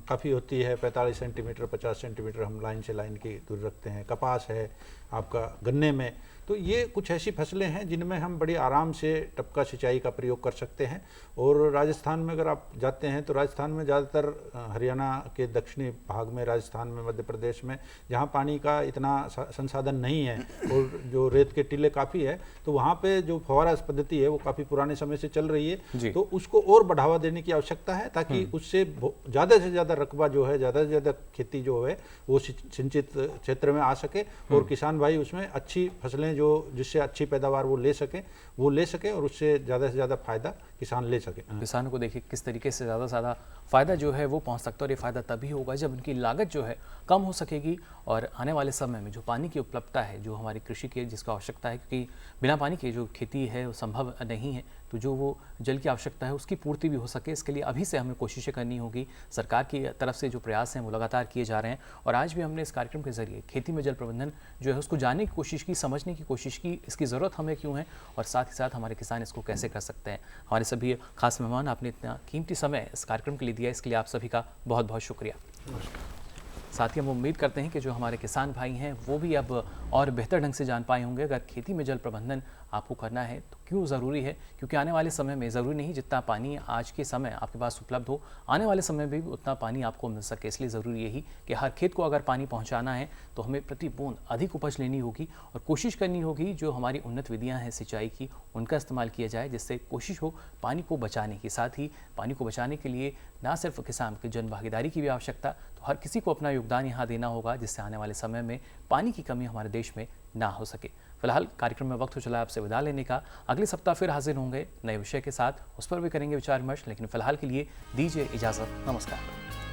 काफ़ी होती है, 45 सेंटीमीटर 50 सेंटीमीटर हम लाइन से लाइन की दूर रखते हैं। कपास है आपका, गन्ने में, तो ये कुछ ऐसी फसलें हैं जिनमें हम बड़ी आराम से टपका सिंचाई का प्रयोग कर सकते हैं। और राजस्थान में अगर आप जाते हैं तो राजस्थान में ज़्यादातर, हरियाणा के दक्षिणी भाग में, राजस्थान में, मध्य प्रदेश में जहाँ पानी का इतना संसाधन नहीं है और जो रेत के टीले काफ़ी है, तो वहाँ पे जो फव्वारा पद्धति है वो काफ़ी पुराने समय से चल रही है, तो उसको और बढ़ावा देने की आवश्यकता है ताकि उससे ज़्यादा से ज़्यादा रकबा जो है, ज़्यादा से ज़्यादा खेती जो है वो सिंचित क्षेत्र में आ सके और किसान भाई उसमें अच्छी फसलें जो जिससे अच्छी पैदावार वो ले सके और उससे ज़्यादा से ज़्यादा फायदा किसान ले सके। किसानों को देखिए किस तरीके से ज़्यादा से ज़्यादा फ़ायदा जो है वो पहुंच सकता है और ये फ़ायदा तभी होगा जब उनकी लागत जो है कम हो सकेगी और आने वाले समय में जो पानी की उपलब्धता है, जो हमारी कृषि की जिसको आवश्यकता है, क्योंकि बिना पानी के जो खेती है वो संभव नहीं है, तो जो वो जल की आवश्यकता है उसकी पूर्ति भी हो सके, इसके लिए अभी से हमें कोशिशें करनी होगी। सरकार की तरफ से जो प्रयास हैं वो लगातार किए जा रहे हैं और आज भी हमने इस कार्यक्रम के जरिए खेती में जल प्रबंधन जो है उसको जानने की कोशिश की, समझने की कोशिश की, इसकी ज़रूरत हमें क्यों है और साथ ही साथ हमारे किसान इसको कैसे कर सकते हैं। हमारे सभी खास मेहमान, आपने इतना कीमती समय इस कार्यक्रम के लिए दिया, इसके लिए आप सभी का बहुत बहुत शुक्रिया। साथ ही हम उम्मीद करते हैं कि जो हमारे किसान भाई हैं वो भी अब और बेहतर ढंग से जान पाए होंगे अगर खेती में जल प्रबंधन आपको करना है तो क्यों ज़रूरी है, क्योंकि आने वाले समय में ज़रूरी नहीं जितना पानी आज के समय आपके पास उपलब्ध हो, आने वाले समय में भी उतना पानी आपको मिल सके। इसलिए ज़रूरी यही कि हर खेत को अगर पानी पहुंचाना है तो हमें प्रति बूंद अधिक उपज लेनी होगी और कोशिश करनी होगी जो हमारी उन्नत विधियाँ हैं सिंचाई की उनका इस्तेमाल किया जाए, जिससे कोशिश हो पानी को बचाने की। साथ ही पानी को बचाने के लिए ना सिर्फ किसान की जन भागीदारी की भी आवश्यकता, तो हर किसी को अपना योगदान यहाँ देना होगा जिससे आने वाले समय में पानी की कमी हमारे देश में ना हो सके। फिलहाल कार्यक्रम में वक्त हो चला आपसे विदा लेने का। अगले सप्ताह फिर हाजिर होंगे नए विषय के साथ, उस पर भी करेंगे विचार विमर्श, लेकिन फिलहाल के लिए दीजिए इजाज़त। नमस्कार।